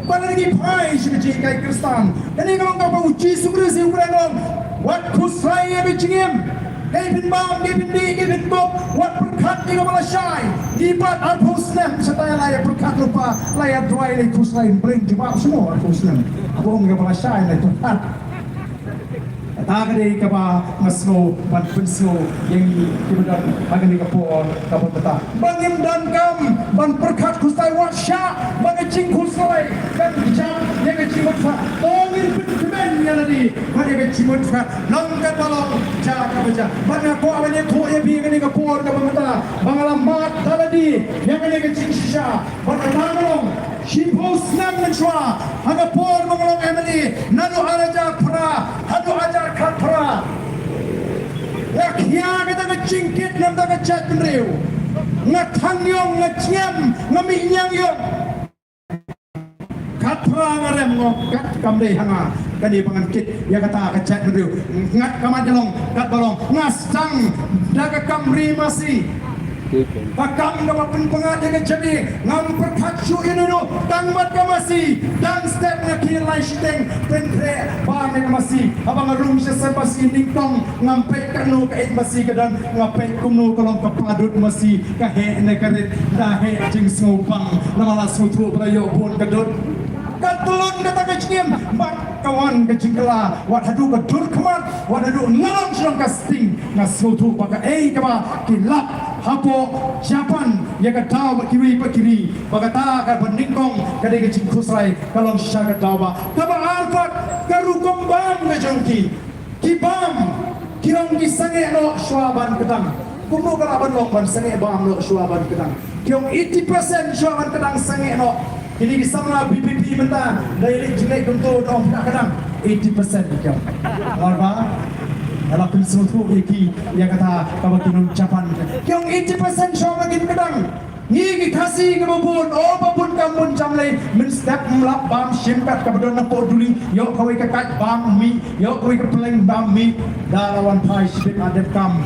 pala lagi pai sih kai kristan kani kalau kau uji sugri si ukurangom what kusrai ya bicingim Gavin Baum, Gavin D, Gavin Bob, wat berkat di kepala syai. Ibat Arpusnem, serta layak berkat lupa, layak dua ini kus lain, bering jemaah semua Arpusnem. Abang kepala syai itu Tuhan. Takde kaba masno ban penso yang kemudian akan dikapor kapor betah. Bangim dan kam ban berkat kustai wasya bangicing kustai dan jam yang kecimut fa. Tongin pencemen yang tadi ban yang kecimut fa. Langkat balong jaga baca. Ban aku awalnya tu ya bi yang dikapor kapor betah. Bangalamat tadi yang kecing sisa. Ban balong Shipos nam menshwa hagapor mengalong emily nanu araja pra hadu ajar khat pra yakya kita ngecingkit nam ta ngechat penriu ngathang yong ngeciam ngaminyang yong khat pra ngarem ngok kat kamde hanga kani pangangkit ya kata ngechat penriu ngat kamadalong kat balong ngasang daga kamri masih Pakam nama penpengat yang jadi ngam perkatsu ini no tangmat kamasi dan step nak kilai siteng pentre bang yang masih abang rum sesep masih ningtong ngampek kanu kait masih kedan ngampek kumnu kolong kepadut masih kahe nekarit dahe jing ngupang nama lasu tu berayo pun kedut katulun kata kecim mak kawan kecingkela wat hadu kedur kemat wat hadu ngalong serang kasting ngasutu pakai kaba kilap hapo Japan ya kataw kiri kiri bagata ka bandingkong kadai kecing kusai kalong syagat dawa kaba alfat karukom bam ngajongki kibam kirong kisange no swaban ketang kumo kalaban lo ban sange bam lo swaban ketang kiong 80% swaban ketang sange no ini disamla BPP benda dari jelek untuk dong kadang 80% kiong larva dalam pensuatu iki yang kata kamu kinun capan yang 80% show makin kedang ni kasih kebun oh babun kamun jamlei menstep melap bam simpat kabadon napor duli yo kawai kekat bam mi yo kawai kepeleng bam mi dalawan pai sibit adep kam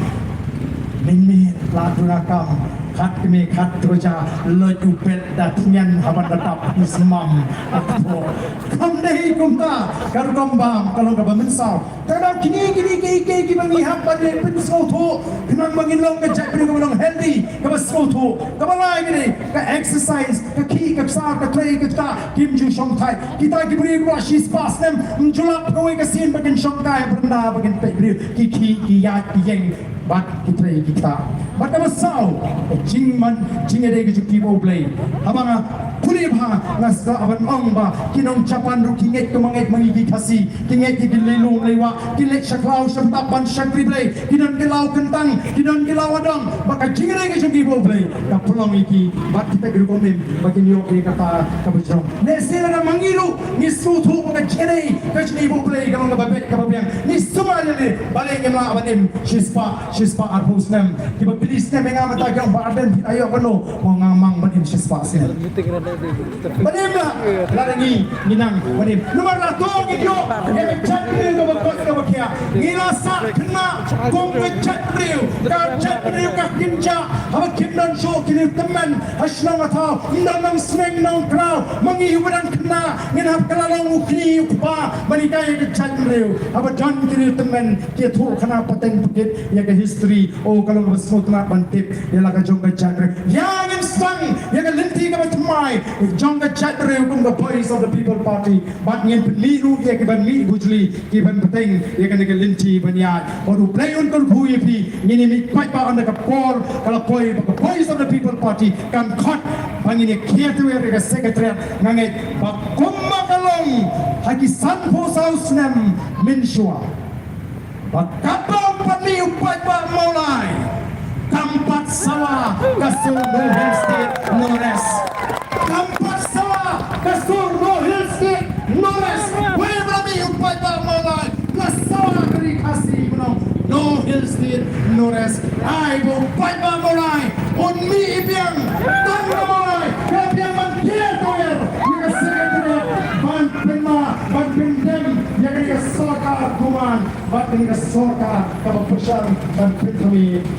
min laduna kam kat kami kat roja leju pet datnyan haban tetap ismam aku kam dei kumta kar gombam kalau ka bamensau kadang kini ke bangi hap pada pensau tu kenang mangilong ke jak belong healthy ka basau tu ka balai gini ka exercise ka ki ka sa ka play ka ta kim ju shong thai kita ki beri wa shi spas nem njulap koi ka sin bagen shong kai benda bagen pe beri ki ya ki yeng bat kita bat ka basau jingman jingede ke juki bo play abanga kulib ha ngasda aban ong ba kinong capan ru kinget ke manget mangigi kasi kinget ki lelung lewa kilet syaklau serta ban syakri play kinon kilau kentang kinon kilau adang baka jingede ke juki bo play ka pulang iki bat kita geru komem bagi niyo ke kata ka bujong ne sila na mangilu ni sutu baka jere ka juki bo play ka mga babet ka babyang ni sumali le balik ke mga abanim shispa arpusnem kiba bilis na mga matagang baden ayo kano ngamang banim shispa sin banim na larangi minang banim nomor rato gidyo yang chatri ko bakos ka bakya ngilasa kena kong chatri ka kinja haba kimdan show kini teman hasnang atau nang sneng nang kraw mangihudan kena nginap kalalong ukni ukpa manika yang chatri haba jan kini teman kia tu kena pateng pukit ya ke history oh kalau besmut na bantip ya la ka jongga chatri yang insang ya ka linti ka batmai jongga chatri kung the voice of the people party bat ngin liru ya ke ban mi bujli ki ban pateng ya ka linti banyat odu play un kul hui pi ngini mi kwai ba on the por kala poi the voice of the people party kan khot bangini kia tu ya ka secretary ngangai ba kumma kalong haki sanpo sausnem minshua Bakabang pati upat ba mulai Kampat sawa kasur no hill state Nores Kampat sawa kasur no hill state Nores Where berami upat ba mulai Kasawa kari kasih menong no hill state Nores Ay upat ba mulai Unmi ibiang Tangga mulai Kapiang mantir toyer Yang sekretariat Ban pendem Yang kaya sorka kuman bat dengan sorka kapapusan dan pintu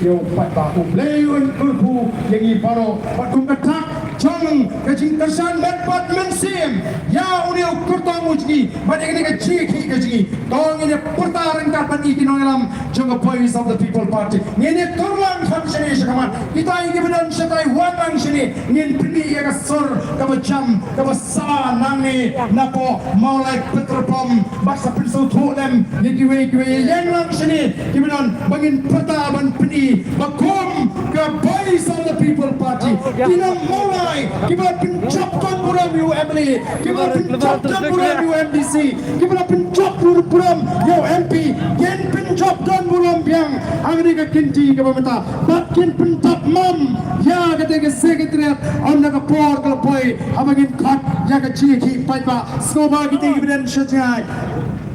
yo pat ba ubleun kulku yang iparo bat kumkatak chong kajing kasan bat mensim ya unio kurtong uji bat ini keciki tong ini putaran kapan iki nongelam jong voice of the people party ngene torlang kham shini shakaman kita ingi bedan shatai wanang shini ngin pini ya kasur kabacham kabasa nangi napo maulai petropom baksa pinsu thulem nikiwe yang lang shini kibedan bangin peta ban pini bakum ke voice of the people party kinang maulai kibedan pencap kon buram UMD kibedan pencap kon buram UMDC kibedan pencap buram UMP yen pencap kon buram biang angri ka kinti ka pamata bakin pencap mam ya kate ke secretariat on ka por ka boy abagin khat ya ka chi ki pai ba skoba kita kibedan shajai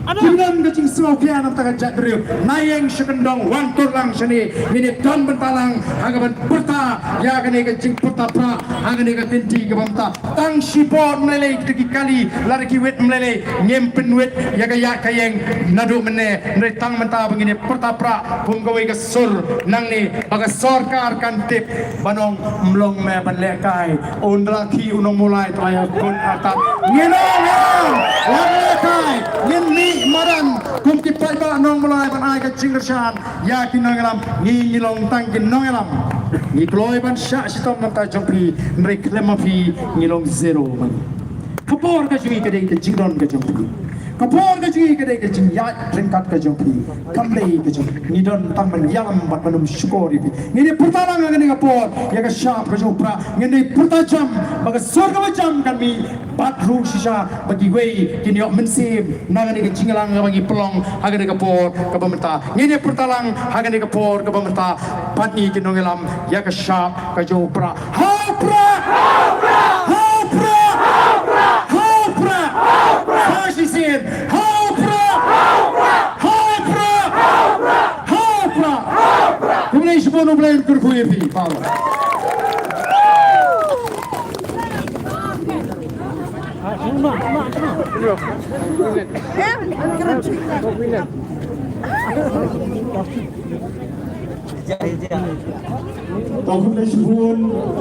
Kinan gacing semua kian am takan jat beriu nayeng sekendong wan torlang seni ini don bentalang agaban perta ya kene gacing perta pra agane ka tinti ke bamta tang sipor melele tegi kali lari ki wet melele nyempen wet ya kayeng nadu mene nre tang menta begini perta pra kum gawe ke sur nang ni baga sarkar kan tip banong mlong me ban lekai undra ki unong mulai taya kun atap nginong lekai ngi maran kum ki pai ba nong mulai ban ai ka cingrshan ya kinangalam ngi long tang kinangalam ngi kloi ban sha sitom nam ta jompi nre klemafi ngi long zero man kapor ka jingi kadai ka jingron ka jompi kapor ka jingi kadai ka jing ya ringkat ka jompi kamlei ka jompi ngi don tang man yalam bat manum syukori ngi ni pertalang ngani kapor ya ka syap ka jopra ngi ni pertajam baga sorga macam kami batru sisa bagi wei kini ok mensib nangani ke cinglang bagi pelong hagani ke por ke pemerintah ini pertalang hagani ke por ke pemerintah patni kinongelam ya ke syap ke jopra hapra hapra hapra hapra hapra fasisin hapra hapra hapra hapra hapra kemudian sebuah nobel kurkuyepi Paulo Tahun 2010